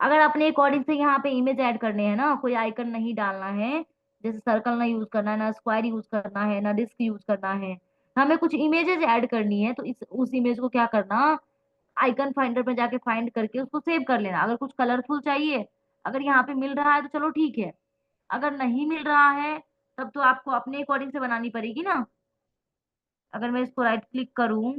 अगर अपने अकॉर्डिंग से यहाँ पे इमेज ऐड करने हैं ना, कोई आइकन नहीं डालना है, जैसे सर्कल ना यूज करना है, ना स्क्वायर यूज करना है, ना डिस्क यूज करना है, हमें कुछ इमेजेस ऐड करनी है, तो इस उस इमेज को क्या करना, आइकन फाइंडर में जाके फाइंड करके उसको सेव कर लेना। अगर कुछ कलरफुल चाहिए, अगर यहाँ पे मिल रहा है तो चलो ठीक है, अगर नहीं मिल रहा है तब तो आपको अपने अकॉर्डिंग से बनानी पड़ेगी ना। अगर मैं इसको राइट क्लिक करूं,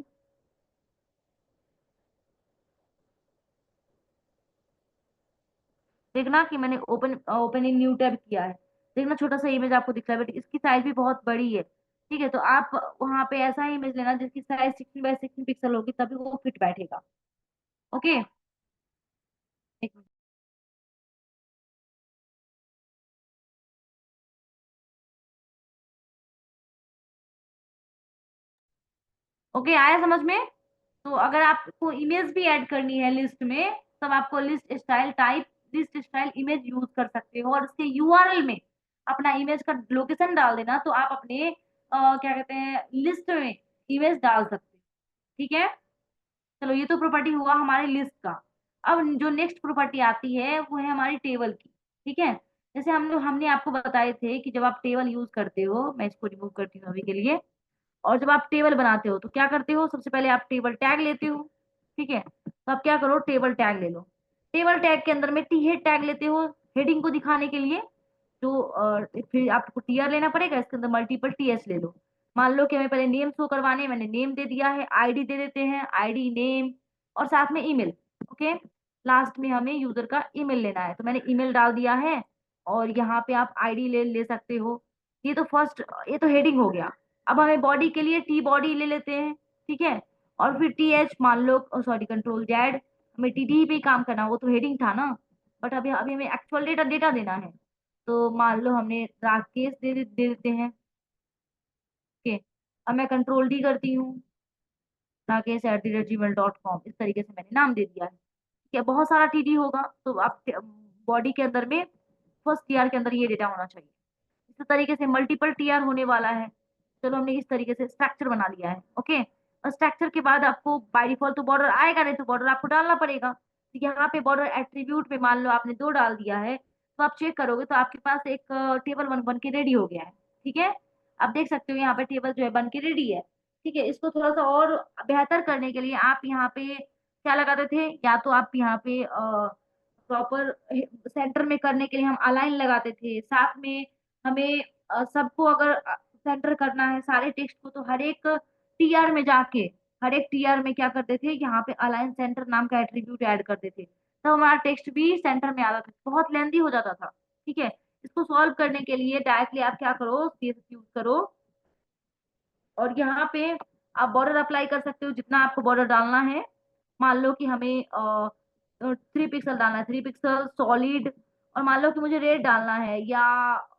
देखना कि मैंने open open in new tab किया है। देखना छोटा सा इमेज आपको दिख रहा है, बट इसकी साइज भी बहुत बड़ी है, ठीक है। तो आप वहां पे ऐसा इमेज लेना जिसकी साइज 16 बाई 16 पिक्सल होगी, तभी वो फिट बैठेगा। ओके। एक मिनट। ओके, आया समझ में। तो अगर आपको इमेज भी ऐड करनी है लिस्ट में, तब आपको list style type list style image use कर सकते हो, और इसके यूआरएल में अपना इमेज का लोकेशन डाल देना, तो आप अपने क्या कहते हैं लिस्ट में इमेज डाल सकते हो, ठीक है। चलो, ये तो प्रॉपर्टी हुआ हमारे लिस्ट का। अब जो नेक्स्ट प्रॉपर्टी आती है वो है हमारी टेबल की, ठीक है। जैसे हमने आपको बताए थे कि जब आप टेबल यूज करते हो, मैं इसको रिमूव करती हूँ अभी के लिए। और जब आप टेबल बनाते हो तो क्या करते हो, सबसे पहले आप टेबल टैग लेते हो, ठीक है। तो आप क्या करो, टेबल टैग ले लो। टेबल टैग के अंदर में टी हेड टैग लेते हो हेडिंग को दिखाने के लिए। तो फिर आपको टीआर लेना पड़ेगा, इसके अंदर मल्टीपल टीएस ले लो। मान लो कि हमें पहले नेम शो करवाने हैं, मैंने नेम दे दिया है, आईडी दे देते हैं, आईडी नेम, और साथ में ईमेल। ओके। लास्ट में हमें यूजर का ईमेल लेना है, तो मैंने ईमेल डाल दिया है। और यहाँ पे आप आईडी ले ले सकते हो। ये तो फर्स्ट, ये तो हेडिंग हो गया। अब हमें बॉडी के लिए टी बॉडी ले लेते हैं, ठीक है। और फिर टी एच मान लो, सॉरी कंट्रोल जेड, हमें टी डी पे ही काम करना, वो तो हेडिंग था ना। बट अभी अभी हमें एक्चुअल डेटा डेटा देना है। तो मान लो हमने राकेश दे देते हैं। ओके। अब मैं कंट्रोल डी करती हूँ, rakesh@gmail.com, इस तरीके से मैंने नाम दे दिया है, ठीक है। बहुत सारा टीडी होगा, तो आप बॉडी के अंदर में फर्स्ट टीआर के अंदर ये डेटा होना चाहिए। इस तरीके से मल्टीपल टीआर होने वाला है। चलो, हमने इस तरीके से स्ट्रक्चर बना लिया है। ओके। और स्ट्रक्चर के बाद आपको बाय डिफॉल्ट तो बॉर्डर आएगा नहीं, तो बॉर्डर आपको डालना पड़ेगा। तो यहाँ पे बॉर्डर एट्रीब्यूट पे मान लो आपने 2 डाल दिया है, तो आप चेक करोगे तो आपके पास एक टेबल बन के रेडी हो गया है, ठीक है। आप देख सकते हो यहाँ पे टेबल जो है बन के रेडी है, ठीक है। इसको थोड़ा सा और बेहतर करने के लिए आप यहाँ पे क्या लगाते थे, या तो आप यहाँ पे प्रॉपर सेंटर में करने के लिए हम अलाइन लगाते थे, साथ में हमें सबको अगर सेंटर करना है सारे टेक्स्ट को, तो हर एक टीआर में जाके हर एक टीआर में क्या करते थे, यहाँ पे अलाइन सेंटर नाम का एट्रीब्यूट ऐड करते थे, तो हमारा टेक्स्ट भी सेंटर में आता था, बहुत लेंदी हो जाता था, ठीक है। इसको सॉल्व करने के लिए डायरेक्टली आप क्या करो, सीएसएस यूज करो। और यहाँ पे आप बॉर्डर अप्लाई कर सकते हो जितना आपको बॉर्डर डालना है। मान लो कि हमें 3 पिक्सल डालना है, 3 पिक्सल सॉलिड, और मान लो कि मुझे रेड डालना है या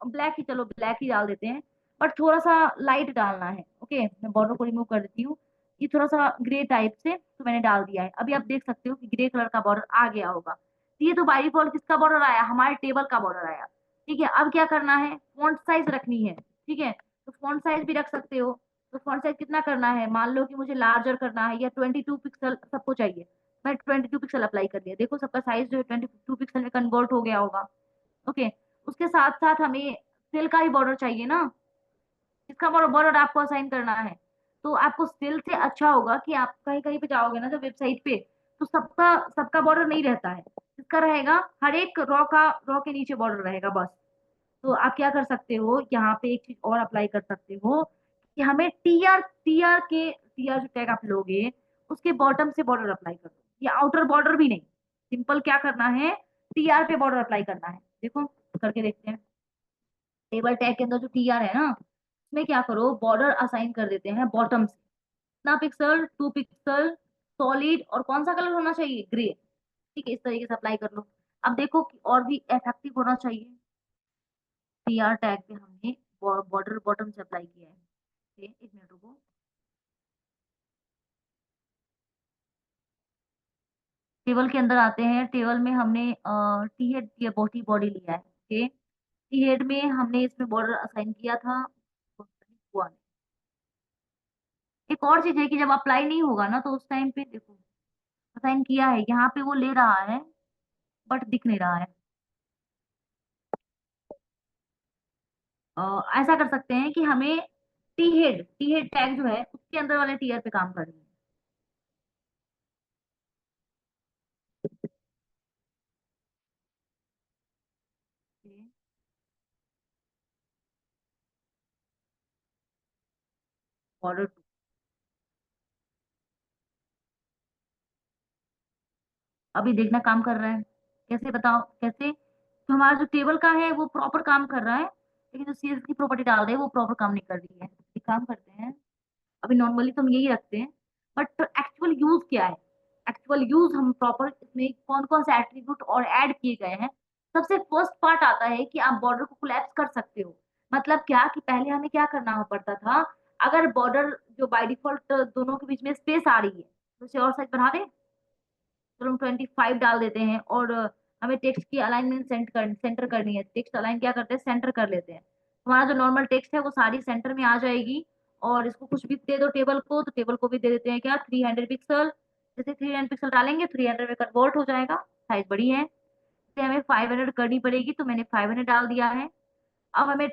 ब्लैक ही, चलो ब्लैक ही डाल देते हैं, बट थोड़ा सा लाइट डालना है। ओके, मैं बॉर्डर को रिमूव कर देती हूँ। ये थोड़ा सा ग्रे टाइप से तो मैंने डाल दिया है। अभी आप देख सकते हो कि ग्रे कलर का बॉर्डर आ गया होगा। तो ये तो बाय डिफॉल्ट किसका बॉर्डर आया, हमारे टेबल का बॉर्डर आया। ठीक है, अब क्या करना है, फॉन्ट साइज रखनी है। ठीक है, तो फॉन्ट साइज भी रख सकते हो। तो फॉन्ट साइज कितना करना है, मान लो कि मुझे लार्जर करना है या 22 पिक्सल सबको चाहिए, मैं 22 पिक्सल अप्लाई कर दिया। देखो सबका साइज जो है 22 पिक्सल में कन्वर्ट हो गया होगा। ओके, उसके साथ साथ हमें सेल का ही बॉर्डर चाहिए ना, इसका बॉर्डर आपको असाइन करना है। तो आपको सेल से अच्छा होगा कि आप कहीं कहीं पे जाओगे ना जब वेबसाइट पे, तो सबका सबका बॉर्डर नहीं रहता है। इसका रहेगा हर एक रॉ के नीचे बॉर्डर रहेगा बस। तो आप क्या कर सकते हो, यहाँ पे एक चीज और अप्लाई कर सकते हो कि हमें टीआर जो टैग आप लोगे उसके बॉटम से बॉर्डर अप्लाई कर दो, या आउटर बॉर्डर भी नहीं, सिंपल क्या करना है, टीआर पे बॉर्डर अप्लाई करना है। देखो करके देखते हैं। टेबल टैग के अंदर जो टीआर है ना, उसमें क्या करो, बॉर्डर असाइन कर देते हैं बॉटम से। कितना पिक्सल, 2 पिक्सल, सॉलिड, और कौन सा कलर होना चाहिए, ग्रे। ठीक है, इस तरीके से अप्लाई कर लो। अब देखो कि और भी इफेक्टिव होना चाहिए। टीआर टैग पे हमने बॉर्डर बॉटम से अप्लाई किया है। ओके, एक मिनट रुको। टेबल के अंदर आते हैं। टेबल में हमने टी हेड या बॉडी बॉडी लिया है। ओके, टी हेड में हमने इसमें बॉर्डर असाइन किया था, हुआ नहीं। एक और चीज है कि जब अप्लाई नहीं होगा ना तो उस टाइम पे देखो, असाइन किया है यहाँ पे वो ले रहा है बट दिख नहीं रहा है। ऐसा कर सकते हैं कि हमें टी हेड टैग जो है उसके अंदर वाले टीयर पे काम करनी है। बॉर्डर, अभी देखना काम कर रहा है, कैसे बताओ कैसे। तो हमारा जो टेबल का है वो प्रॉपर काम कर रहा है, लेकिन जो सीएस की प्रॉपर्टी डाल रहे हैं वो प्रॉपर काम नहीं कर रही है। एक काम करते हैं, अभी नॉर्मली तो हम यही रखते हैं, बट एक्चुअल यूज क्या है, एक्चुअल यूज हम प्रॉपर इसमें कौन कौन से एट्रीब्यूट और ऐड किए गए हैं। सबसे फर्स्ट पार्ट आता है कि आप बॉर्डर को कोलैप्स कर सकते हो। मतलब क्या कि पहले हमें क्या करना पड़ता था, अगर बॉर्डर जो बाय डिफॉल्ट दोनों के बीच में स्पेस आ रही है तो उसे और साइज बढ़ा दें। चलो हम 25 डाल देते हैं, और हमें टेक्स्ट की अलाइनमेंट सेंटर करनी है। टेक्स्ट अलाइन क्या करते हैं, सेंटर कर लेते हैं। हमारा जो नॉर्मल टेक्स्ट है वो सारी सेंटर में आ जाएगी। और इसको कुछ भी दे दो टेबल को, तो टेबल को भी दे देते हैं क्या, 300 पिक्सल। जैसे 300 पिक्सल डालेंगे 300 में कन्वर्ट हो जाएगा, साइज बड़ी है। जैसे हमें 500 करनी पड़ेगी तो मैंने 500 डाल दिया है। अब हमें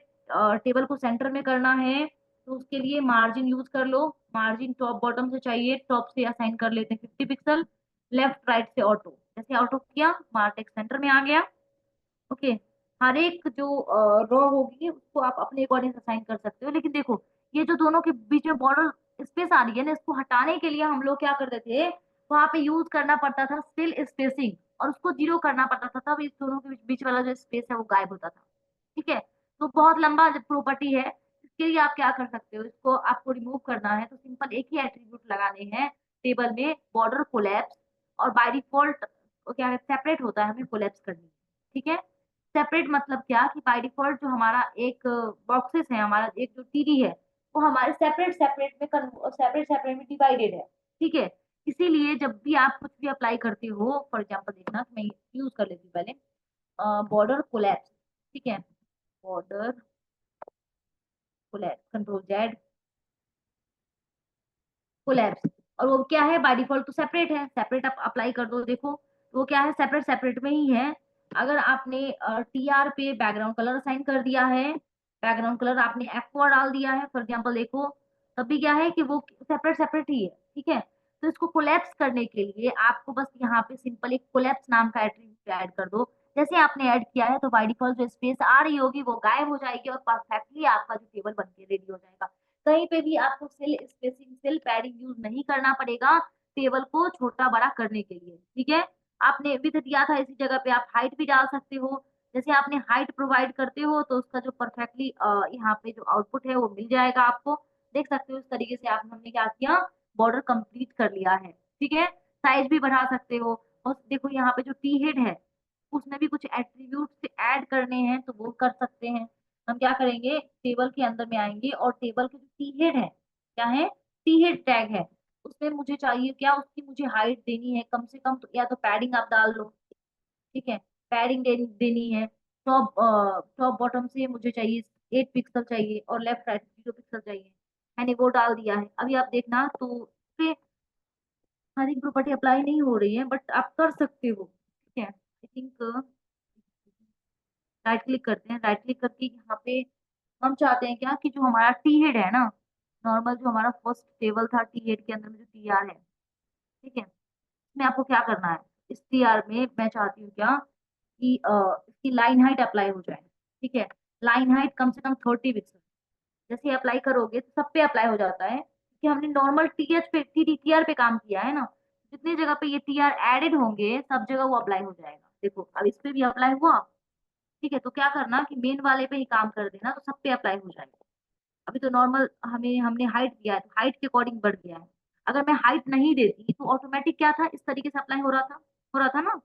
टेबल को सेंटर में करना है, तो उसके लिए मार्जिन यूज कर लो। मार्जिन टॉप बॉटम से चाहिए, टॉप से असाइन कर लेते हैं 50 पिक्सल, लेफ्ट राइट से ऑटो। जैसे ऑटो किया, मार्टेक्स सेंटर में आ गया। ओके, हर एक जो रो होगी उसको आप अपने अकॉर्डिंग असाइन कर सकते हो। लेकिन देखो, ये जो दोनों के बीच में बॉर्डर स्पेस आ रही है ना, इसको हटाने के लिए हम लोग क्या करते थे, वहां पे यूज करना पड़ता था स्टिल स्पेसिंग, और उसको 0 करना पड़ता था, तब इस दोनों के बीच वाला जो स्पेस है वो गायब होता था। ठीक है, तो बहुत लंबा प्रॉपर्टी है। इसके लिए आप क्या कर सकते हो, इसको आपको रिमूव करना है तो सिंपल एक ही एट्रीब्यूट लगाने हैं टेबल में, बॉर्डर कोलैप्स। और बाय डिफॉल्ट क्या है, सेपरेट होता है, हमें कोलैप्स करनी है। ठीक है, सेपरेट मतलब क्या कि बाय डिफॉल्ट जो हमारा एक बॉक्सेस है, हमारा एक जो टीडी है वो हमारे सेपरेट सेपरेट सेपरेट में डिवाइडेड है। ठीक है, इसीलिए जब भी आप कुछ भी अप्लाई करते हो, फॉर एग्जांपल देखना, मैं यूज कर लेती हूँ पहले, बॉर्डर कोलैप्स। ठीक है, border collapse, control Z, collapse. और वो क्या है, बाय डिफॉल्ट तो सेपरेट है, सेपरेट आप अप्लाई कर दो। देखो वो क्या है, सेपरेट सेपरेट में ही है। अगर आपने टीआर पे बैकग्राउंड कलर असाइन कर दिया है, बैकग्राउंड कलर आपने एक्वा डाल दिया है फॉर एग्जांपल, देखो तब भी क्या है कि वो सेपरेट सेपरेट ही है। ठीक है, तो इसको कोलैप्स करने के लिए आपको बस यहाँ पे सिंपल एक कोलैप्स नाम का एट्रीब्यूट ऐड कर दो। जैसे आपने ऐड किया है तो बाय डिफॉल्ट जो स्पेस आ रही होगी वो गायब हो जाएगी, और परफेक्टली आपका जो टेबल बनके रेडी हो जाएगा। कहीं पे भी आपको cell spacing, cell padding use नहीं करना पड़ेगा टेबल को छोटा बड़ा करने के लिए। ठीक है, आपने विथ दिया था, इसी जगह पे आप हाइट भी डाल सकते हो। जैसे आपने हाइट प्रोवाइड करते हो तो उसका जो परफेक्टली यहाँ पे जो आउटपुट है वो मिल जाएगा आपको। देख सकते हो इस तरीके से आप, हमने क्या किया, बॉर्डर कंप्लीट कर लिया है। ठीक है, साइज भी बढ़ा सकते हो। और देखो यहाँ पे जो टी हेड है, उसमें भी कुछ एट्रीब्यूट ऐड करने हैं तो वो कर सकते हैं। हम क्या करेंगे, टेबल के अंदर में आएंगे और टेबल के जो टी हेड है, क्या है, टी हेड टैग है, उसमें मुझे चाहिए क्या, उसकी मुझे हाइट देनी है कम से कम, तो या तो पैडिंग आप डाल लो, ठीक है, पैडिंग देनी है। टॉप टॉप बॉटम से मुझे चाहिए 8 पिक्सल चाहिए और लेफ्ट राइट 0 पिक्सल चाहिए। मैंने वो डाल दिया है। अभी आप देखना तो पे हर एक प्रॉपर्टी अप्लाई नहीं हो रही है, बट आप कर सकते हो, ठीक है। आई थिंक राइट क्लिक करते हैं, राइट क्लिक करके यहाँ पे हम चाहते हैं क्या कि जो हमारा टी हेड है ना, नॉर्मल जो हमारा फर्स्ट टेबल था टी हेड के अंदर में जो टी आर है, ठीक है, इसमें आपको क्या करना है, इस टी आर में मैं चाहती हूँ क्या कि इसकी लाइन हाइट अप्लाई हो जाए, ठीक है, लाइन हाइट कम से कम 30 पिक्सल। जैसे अप्लाई करोगे तो सब पे अप्लाई हो जाता है, कि हमने नॉर्मल टीएच पे टी आर पे काम किया है ना, जितनी जगह पे ये टी आर एडेड होंगे सब जगह वो अप्लाई हो जाएगा। देखो अब इस पे भी अप्लाई हुआ, ठीक है, तो क्या करना कि मेन वाले पे ही काम कर देना तो सब पे अप्लाई हो जाएगा। अभी तो नॉर्मल हमें हमने हाइट दिया है तो हाइट के अकॉर्डिंग बढ़ गया है। अगर मैं हाइट नहीं देती तो ऑटोमेटिक क्या था, इस तरीके से अप्लाई हो रहा था ना।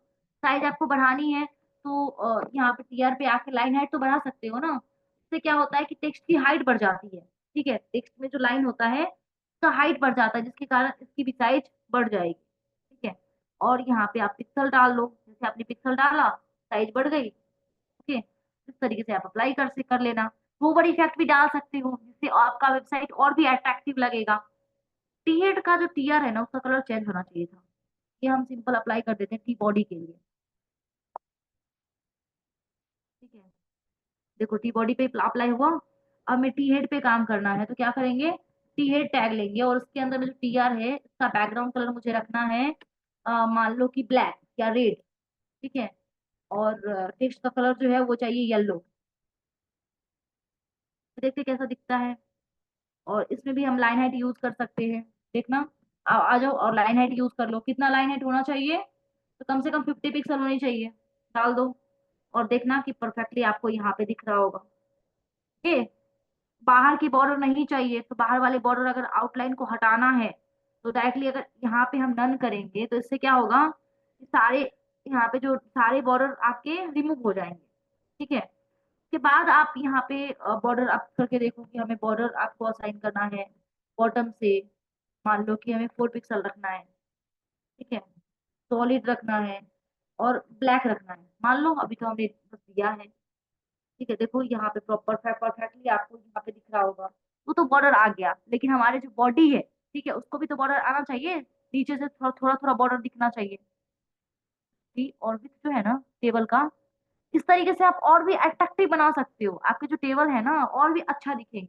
साइज आपको बढ़ानी है तो यहाँ पे टीआर पे आके लाइन हाइट तो बढ़ा सकते हो ना। इससे क्या होता है कि टेक्स्ट की हाइट बढ़ जाती है, ठीक है, टेक्स्ट में जो लाइन होता है उसका हाइट बढ़ जाता है, जिसके कारण इसकी भी साइज बढ़ जाएगी, ठीक है। और यहाँ पे आप पिक्सल डाल लो, जैसे आपने पिक्सल डाला साइज बढ़ गई, ओके, इस तरीके से आप अप्लाई कर लेना। होवर इफेक्ट भी डाल सकते हो जिससे आपका वेबसाइट और भी अट्रैक्टिव लगेगा। टीएड का जो टीआर है ना उसका कलर चेंज होना चाहिए था, ये हम सिंपल अप्लाई कर देते हैं टी बॉडी के लिए, ठीक है। देखो टी बॉडी पे अप्लाई हुआ। अब मैं टी हेड पे काम करना है तो क्या करेंगे, टी हेड टैग लेंगे और उसके अंदर में जो टी आर है इसका बैकग्राउंड कलर मुझे रखना है मान लो कि ब्लैक या रेड, ठीक है। और टेक्स्ट का कलर जो है वो चाहिए येलो, देखते कैसा दिखता है। और इसमें भी हम लाइन हाइट यूज कर सकते हैं, देखना आ जाओ और लाइन हाइट यूज कर लो। कितना लाइन हाइट होना चाहिए, तो कम से कम 50 पिक्सल होनी चाहिए, डाल दो। और देखना कि परफेक्टली आपको यहाँ पे दिख रहा होगा। ओके, बाहर की बॉर्डर नहीं चाहिए तो बाहर वाले बॉर्डर अगर आउटलाइन को हटाना है तो डायरेक्टली अगर यहाँ पे हम डन करेंगे तो इससे क्या होगा कि सारे यहाँ पे जो सारे बॉर्डर आपके रिमूव हो जाएंगे, ठीक है। उसके बाद आप यहाँ पे बॉर्डर आप करके देखो कि हमें बॉर्डर आपको असाइन करना है बॉटम से। मान लो कि हमें 4 पिक्सल रखना है, ठीक है, सॉलिड रखना है और ब्लैक रखना है, मान लो अभी तो हमने बस दिया है, ठीक है। देखो यहाँ पे प्रॉपर परफेक्टली आपको यहाँ पे दिख रहा होगा। वो तो बॉर्डर आ गया, लेकिन हमारे जो बॉडी है, ठीक है, उसको भी तो बॉर्डर आना चाहिए, नीचे से थोड़ा थोड़ा थोड़ा बॉर्डर दिखना चाहिए। ठीक, और विथ जो है ना टेबल का, इस तरीके से आप और भी अट्रैक्टिव बना सकते हो, आपके जो टेबल है ना और भी अच्छा दिखेंगे,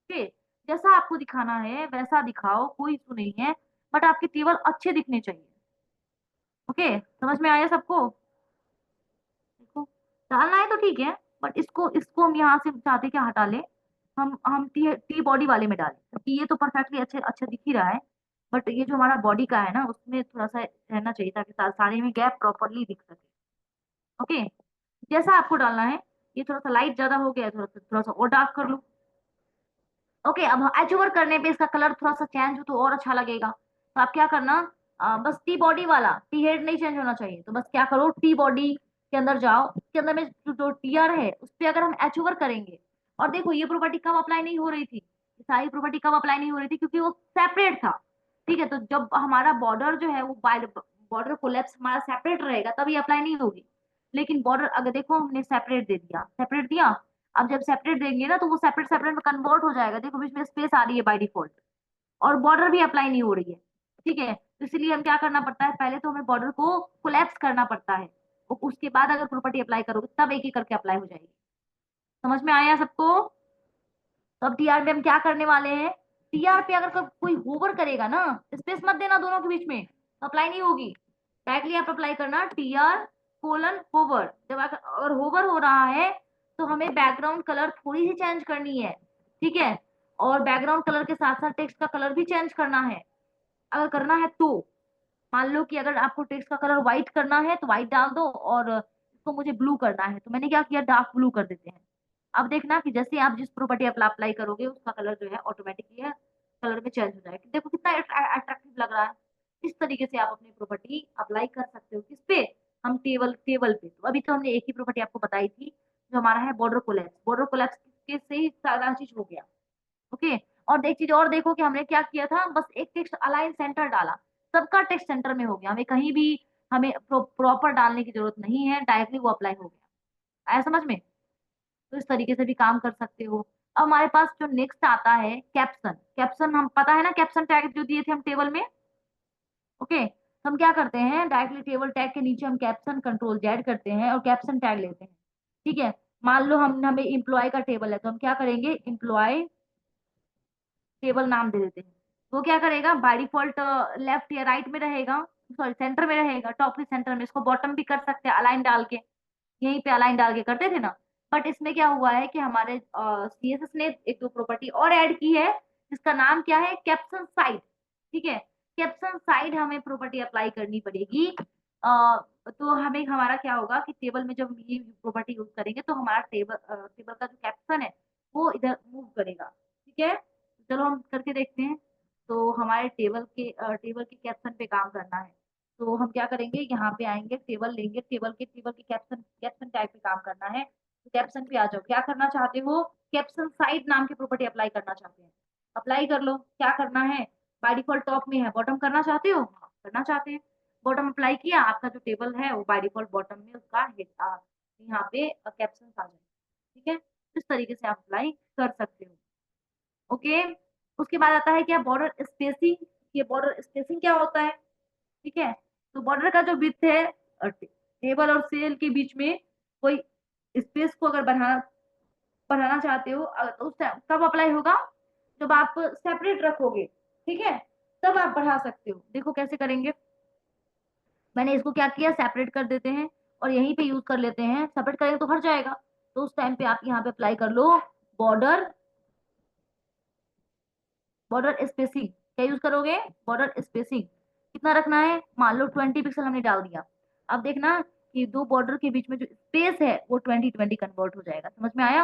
ठीक। जैसा आपको दिखाना है वैसा दिखाओ, कोई इशू नहीं है, बट आपके टेबल अच्छे दिखने चाहिए। ओके, समझ में आया सबको। देखो डालना है तो ठीक है, बट इसको इसको हम यहाँ से चाहते क्या हटा ले, हम टी टी बॉडी वाले में डालें, क्योंकि ये तो परफेक्टली अच्छे अच्छा दिख ही रहा है। बट ये जो हमारा बॉडी का है ना उसमें थोड़ा सा रहना चाहिए ताकि सारे में गैप प्रॉपरली दिख सके। ओके, जैसा आपको डालना है। ये थोड़ा सा लाइट ज्यादा हो गया है, थोड़ा सा और डार्क कर लो। ओके, अब एच ओवर करने पे इसका कलर थोड़ा सा चेंज हो तो और अच्छा लगेगा। तो आप क्या करना, बस टी बॉडी वाला, टी हेड नहीं चेंज होना चाहिए, तो बस क्या करो टी बॉडी के अंदर जाओ, उसके अंदर में जो टी आर है उस पे अगर हम एच ओवर करेंगे। और देखो ये प्रॉपर्टी कब अप्लाई नहीं हो रही थी, ये सारी प्रॉपर्टी कब अप्लाई नहीं हो रही थी, क्योंकि वो सेपरेट था, ठीक है। तो जब हमारा बॉर्डर जो है वो बॉर्डर कोलैप्स हमारा सेपरेट रहेगा तभी अप्लाई नहीं होगी। लेकिन बॉर्डर अगर देखो हमने सेपरेट दे दिया, सेपरेट दिया, अब जब सेपरेट देंगे ना तो वो सेपरेट सेपरेट में कन्वर्ट हो जाएगा, देखो बीच में स्पेस आ रही है बाय डिफॉल्ट, और बॉर्डर भी अप्लाई नहीं हो रही है, ठीक है। तो इसलिए हम क्या करना पड़ता है, पहले तो हमें बॉर्डर को कोलैप्स करना पड़ता है, उसके बाद अगर प्रॉपर्टी अप्लाई करोगे तब एक एक करके अप्लाई हो जाएगी। समझ में आया सबको। तो अब टीआर पे हम क्या करने वाले हैं, टीआर पे अगर कोई होवर करेगा ना, स्पेस मत देना दोनों के बीच में, तो अप्लाई नहीं होगी। डायरेक्टली आप अप्लाई करना टीआर कोलन होवर। जब अगर होवर हो रहा है तो हमें बैकग्राउंड कलर थोड़ी सी चेंज करनी है, ठीक है। और बैकग्राउंड कलर के साथ साथ टेक्स्ट का कलर भी चेंज करना है, अगर करना है तो। मान लो कि अगर आपको टेक्स्ट का कलर व्हाइट करना है तो व्हाइट डाल दो, और इसको मुझे ब्लू करना है तो मैंने क्या किया, डार्क ब्लू कर देते हैं। अब देखना कि जैसे आप जिस प्रॉपर्टी अप्लाई करोगे उसका कलर जो है ऑटोमेटिकली कलर में चेंज हो जाएगा। देखो कितना अट्रैक्टिव लग रहा है। इस तरीके से आप अपनी प्रॉपर्टी अप्लाई कर सकते हो किस पे, हम टेबल पे, तो अभी तो हमने एक ही प्रॉपर्टी आपको बताई थी जो हमारा है बॉर्डर कोलैप्स। बॉर्डर कोलैप्स के से ही सारा चीज हो गया। ओके। और एक चीज और देखो कि हमने क्या किया था, बस एक टेक्स्ट अलाइन सेंटर डाला, सबका टेक्स्ट सेंटर में हो गया, हमें कहीं भी हमें प्रॉपर डालने की जरूरत नहीं है, डायरेक्टली वो अप्लाई हो गया। आया समझ में? तो इस तरीके से भी काम कर सकते हो। अब हमारे पास जो नेक्स्ट आता है कैप्शन। कैप्शन हम पता है ना, कैप्शन टैग जो दिए थे हम टेबल में। ओके, तो हम क्या करते हैं, डायरेक्टली टेबल टैग के नीचे हम कैप्शन कंट्रोल जेड करते हैं और कैप्शन टैग लेते हैं। ठीक है, मान लो हम हमें एम्प्लॉय का टेबल है, तो हम क्या करेंगे, एम्प्लॉय टेबल नाम दे देते हैं। वो क्या करेगा, बाय डिफॉल्ट लेफ्ट या राइट में रहेगा, सॉरी सेंटर में रहेगा, टॉप में सेंटर में। इसको बॉटम भी कर सकते हैं अलाइन डाल के, यहीं पे अलाइन डाल के करते थे ना। बट इसमें क्या हुआ है कि हमारे सीएसएस ने एक दो प्रॉपर्टी और ऐड की है, जिसका नाम क्या है, कैप्शन साइड। ठीक है, कैप्शन साइड हमें प्रॉपर्टी अप्लाई करनी पड़ेगी। तो हमें हमारा क्या होगा कि टेबल में जब हम ये प्रॉपर्टी यूज करेंगे तो हमारा टेबल का जो कैप्शन है वो इधर मूव करेगा। ठीक है, चलो हम करके देखते हैं। तो हमारे टेबल के कैप्शन पे काम करना है, तो हम क्या करेंगे, यहाँ पे आएंगे, टेबल लेंगे, टेबल के कैप्शन टाइप पे काम करना है। तो कैप्शन पे आ जाओ, क्या करना चाहते हो, कैप्शन साइड नाम की प्रॉपर्टी अप्लाई करना चाहते हैं, अप्लाई कर लो। क्या करना है, बाय डिफॉल्ट टॉप में है, बॉटम करना चाहते हो, हाँ करना चाहते हैं, बॉटम अप्लाई किया, आपका जो टेबल है वो बाय डिफॉल्ट बॉटम में उसका यहाँ पे कैप्शन आ जाए। ठीक है, इस तरीके से आप अप्लाई कर सकते हो। ओके, उसके बाद आता है क्या, बॉर्डर स्पेसिंग। ये बॉर्डर स्पेसिंग क्या होता है, ठीक है, तो बॉर्डर का जो विड्थ है टेबल और सेल के बीच में कोई स्पेस को अगर बढ़ाना बढ़ाना चाहते हो, तो उस टाइम कब अप्लाई होगा, जब आप सेपरेट रखोगे। ठीक है, तब आप बढ़ा सकते हो। देखो कैसे करेंगे, मैंने इसको क्या किया, सेपरेट कर देते हैं और यहीं पे यूज कर लेते हैं, सेपरेट करेंगे तो हट जाएगा। तो उस टाइम पे आप यहाँ पे अप्लाई कर लो बॉर्डर बॉर्डर स्पेसिंग। क्या यूज करोगे, बॉर्डर स्पेसिंग। कितना रखना है, मान लो 20 पिक्सल हमने डाल दिया। अब देखना कि दो बॉर्डर के बीच में जो स्पेस है वो 20 20 कन्वर्ट हो जाएगा। समझ में आया?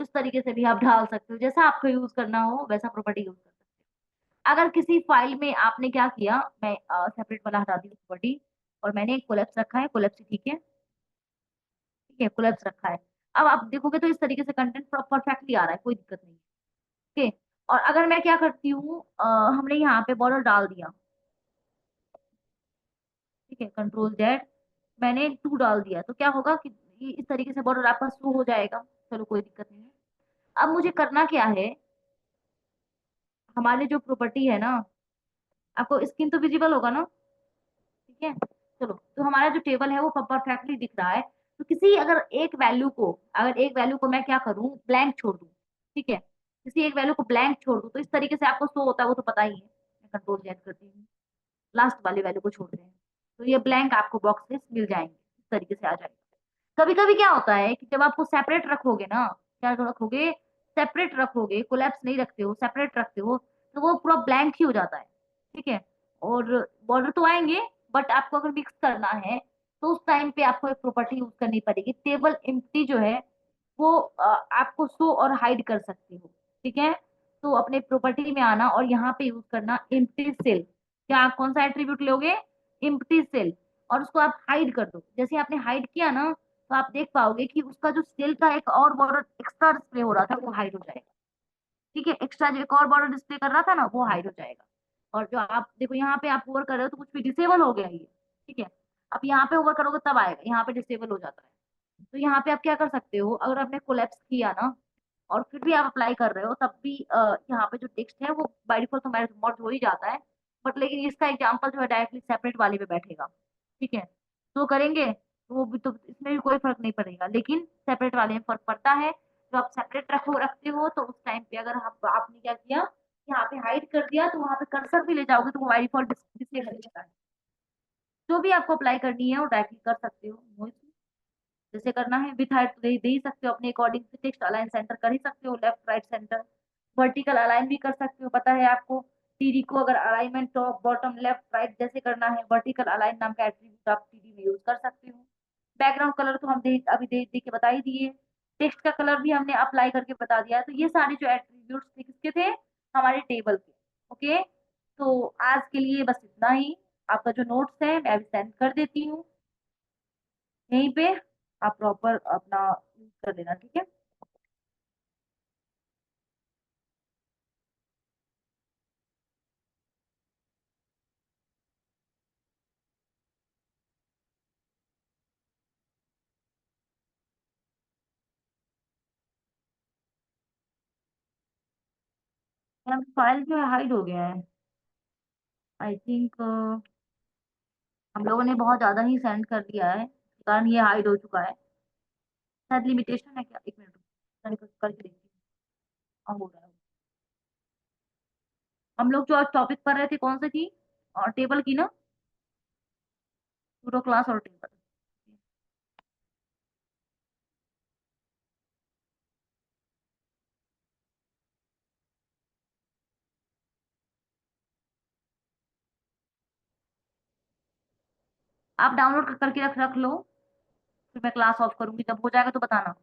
इस तरीके से भी आप ढाल सकते हो, जैसा आपको यूज करना हो वैसा प्रॉपर्टी यूज कर सकते हो। अगर किसी फाइल में आपने क्या किया, मैं सेपरेट वाला हटा दी प्रॉपर्टी और मैंने कोलैप्स रखा है, कोलैप्स ठीक है, ठीक है कोलैप्स रखा है। अब आप देखोगे तो इस तरीके से कंटेंट परफेक्टली आ रहा है, कोई दिक्कत नहीं है। ओके, और अगर मैं क्या करती हूँ, हमने यहाँ पे बॉर्डर डाल दिया, ठीक है, कंट्रोल जेड, मैंने 2 डाल दिया, तो क्या होगा कि ये इस तरीके से बॉर्डर आपका शो हो जाएगा। चलो कोई दिक्कत नहीं है। अब मुझे करना क्या है, हमारी जो प्रॉपर्टी है ना, आपको स्क्रीन तो विजिबल होगा ना, ठीक है। चलो, तो हमारा जो टेबल है वो परफेक्टली दिख रहा है। तो किसी अगर एक वैल्यू को मैं क्या करूं, ब्लैंक छोड़ दूं, ठीक है, किसी एक वैल्यू को ब्लैंक छोड़ दूं तो इस तरीके से आपको शो होता है, वो तो पता ही है। मैं कंट्रोल जेड करती हूँ, लास्ट वाली वैल्यू को छोड़ते हैं, तो ये ब्लैंक आपको बॉक्सेस मिल जाएंगे, इस तरीके से आ जाएगा। कभी कभी क्या होता है कि जब आपको सेपरेट रखोगे ना, क्या रखोगे, सेपरेट रखोगे, कोलैप्स नहीं रखते हो, सेपरेट रखते हो, तो वो पूरा ब्लैंक ही हो जाता है। ठीक है, और बॉर्डर तो आएंगे, बट आपको अगर मिक्स करना है तो उस टाइम पे आपको एक प्रॉपर्टी यूज करनी पड़ेगी, टेबल एम्प्टी जो है वो आपको शो और हाइड कर सकती हो। ठीक है, तो अपने प्रॉपर्टी में आना और यहाँ पे यूज करना एम्प्टी सेल। क्या आप कौन सा एट्रीब्यूट लोगे, एम्प्टी सेल, और उसको आप हाइड कर दो। जैसे आपने हाइड किया ना, तो आप देख पाओगे कि उसका जो सेल का एक और बॉर्डर एक्स्ट्रा डिस्प्ले हो रहा था वो हाइड हो जाएगा। ठीक है, एक्स्ट्रा जो एक और बॉर्डर डिस्प्ले कर रहा था ना वो हाइड हो जाएगा। और जो आप देखो यहाँ पे आप ओवर कर रहे हो तो कुछ भी डिसेबल हो गया ये। ठीक है, अब यहाँ पे ओवर करोगे तब आएगा, यहाँ पे डिसेबल हो जाता है। तो यहाँ पे आप क्या कर सकते हो, अगर आपने कोलैप्स किया ना और फिर भी आप अप्लाई कर रहे हो तब भी यहाँ पे जो टेक्स्ट है वो बाय डिफॉल्ट तो मर्ज हो ही जाता है। बट लेकिन इसका एग्जाम्पल जो है डायरेक्टली सेपरेट वाले पे बैठेगा। ठीक है, तो करेंगे तो वो भी, तो इसमें भी कोई फर्क नहीं पड़ेगा, लेकिन सेपरेट वाले में फर्क पड़ता है। जो आप सेपरेट रखते हो तो उस टाइम पे अगर आपने क्या किया, यहाँ पे हाइड कर दिया, तो वहां पे कर्सर भी ले जाओगे तो वो बाय डिफॉल्ट डिस्प्ले कर देता है। जो भी आपको अप्लाई करनी है वो डायरेक्टली कर सकते हो, जैसे करना है विथ हाइट तो दे ही सकते हो अपने अकॉर्डिंग से, टेक्स्ट अलाइन सेंटर कर ही सकते हो, left right centre, vertical align भी कर सकते हो, पता है आपको। टीडी को अगर alignment top bottom left right जैसे करना है, वर्टिकल अलाइन नाम का एट्रीब्यूट आप टीडी में यूज कर सकते हो। बैकग्राउंड कलर तो हम अभी दे के बता ही दिए। टेक्स्ट का कलर भी हमने अप्लाई करके बता दिया है। तो ये सारे जो एट्रीब्यूट्स थे किसके थे, हमारे टेबल के। ओके, तो आज के लिए बस इतना ही। आपका जो नोट्स है मैं अभी सेंड कर देती हूँ। यहीं पे आप प्रॉपर अपना यूज कर लेना, ठीक है। मैम फाइल जो है हाइड हो गया है, आई थिंक हम लोगों ने बहुत ज्यादा ही सेंड कर दिया है, इस कारण ये हाइड हो चुका है। शायद लिमिटेशन है क्या, एक मिनट मैंने कुछ करके देखती हूँ। हाँ, हो रहा है। हम लोग जो आज टॉपिक कर रहे थे कौन से की, और टेबल की ना, पूरा क्लास और टेबल। आप डाउनलोड करके रख रख लो, फिर मैं क्लास ऑफ करूंगी, जब हो जाएगा तो बताना।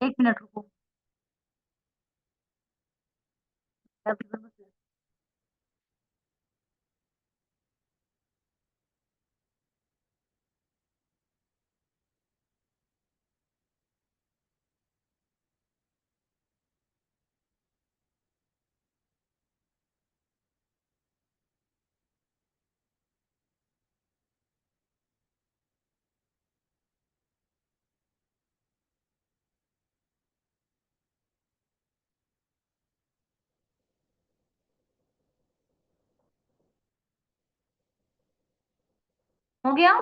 एक मिनट रुको। हो गया।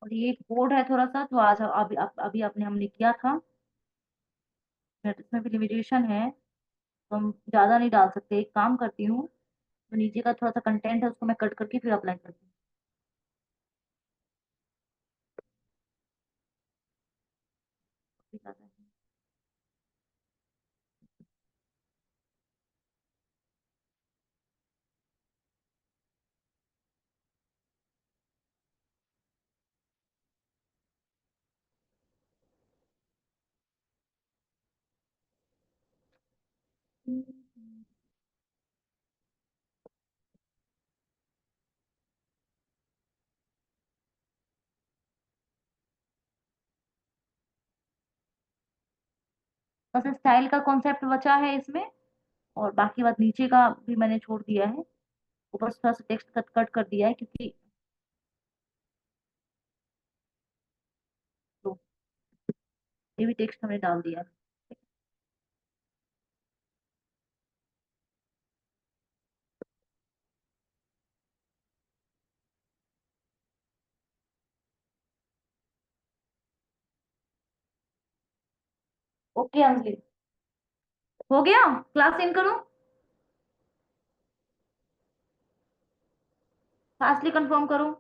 और ये एक बोर्ड है थोड़ा सा, जो आज अभी अभी आपने हमने किया था, इसमें भी लिमिटेशन है, तो हम ज्यादा नहीं डाल सकते। एक काम करती हूँ, तो नीचे का थोड़ा सा कंटेंट है उसको मैं कट करके फिर अप्लाई करती हूँ। बस स्टाइल का कॉन्सेप्ट बचा है इसमें, और बाकी बात नीचे का भी मैंने छोड़ दिया है। वो बस थोड़ा सा टेक्स्ट कट कट कर दिया है, क्योंकि तो ये भी टेक्स्ट हमने डाल दिया है। ओके अंजलि, हो गया। क्लास इन करूं, फास्टली कंफर्म करूं।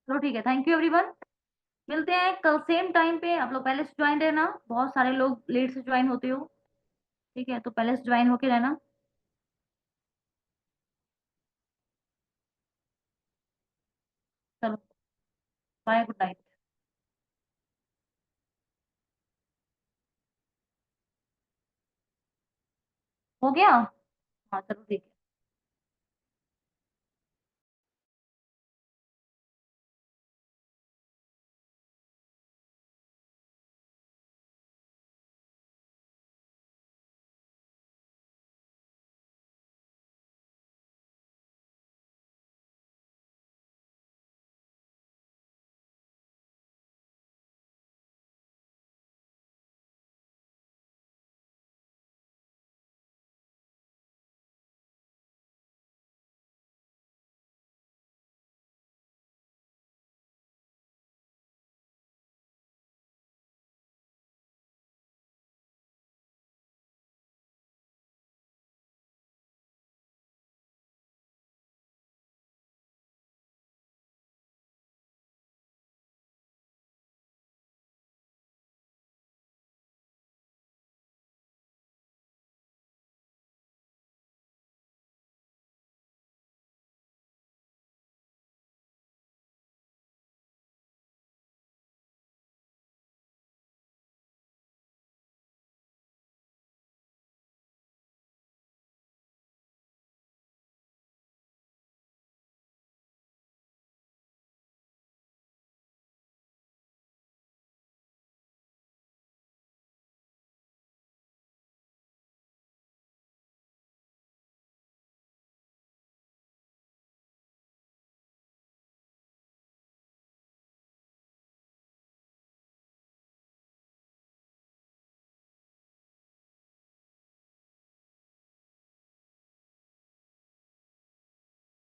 चलो ठीक है, थैंक यू एवरीवन। मिलते हैं कल सेम टाइम पे। आप लोग पहले से ज्वाइन रहना, बहुत सारे लोग लेट से ज्वाइन होते हो, ठीक है, तो पहले से ज्वाइन होके रहना। चलो, बाय, गुड नाइट। हो गया। हाँ चलो ठीक है।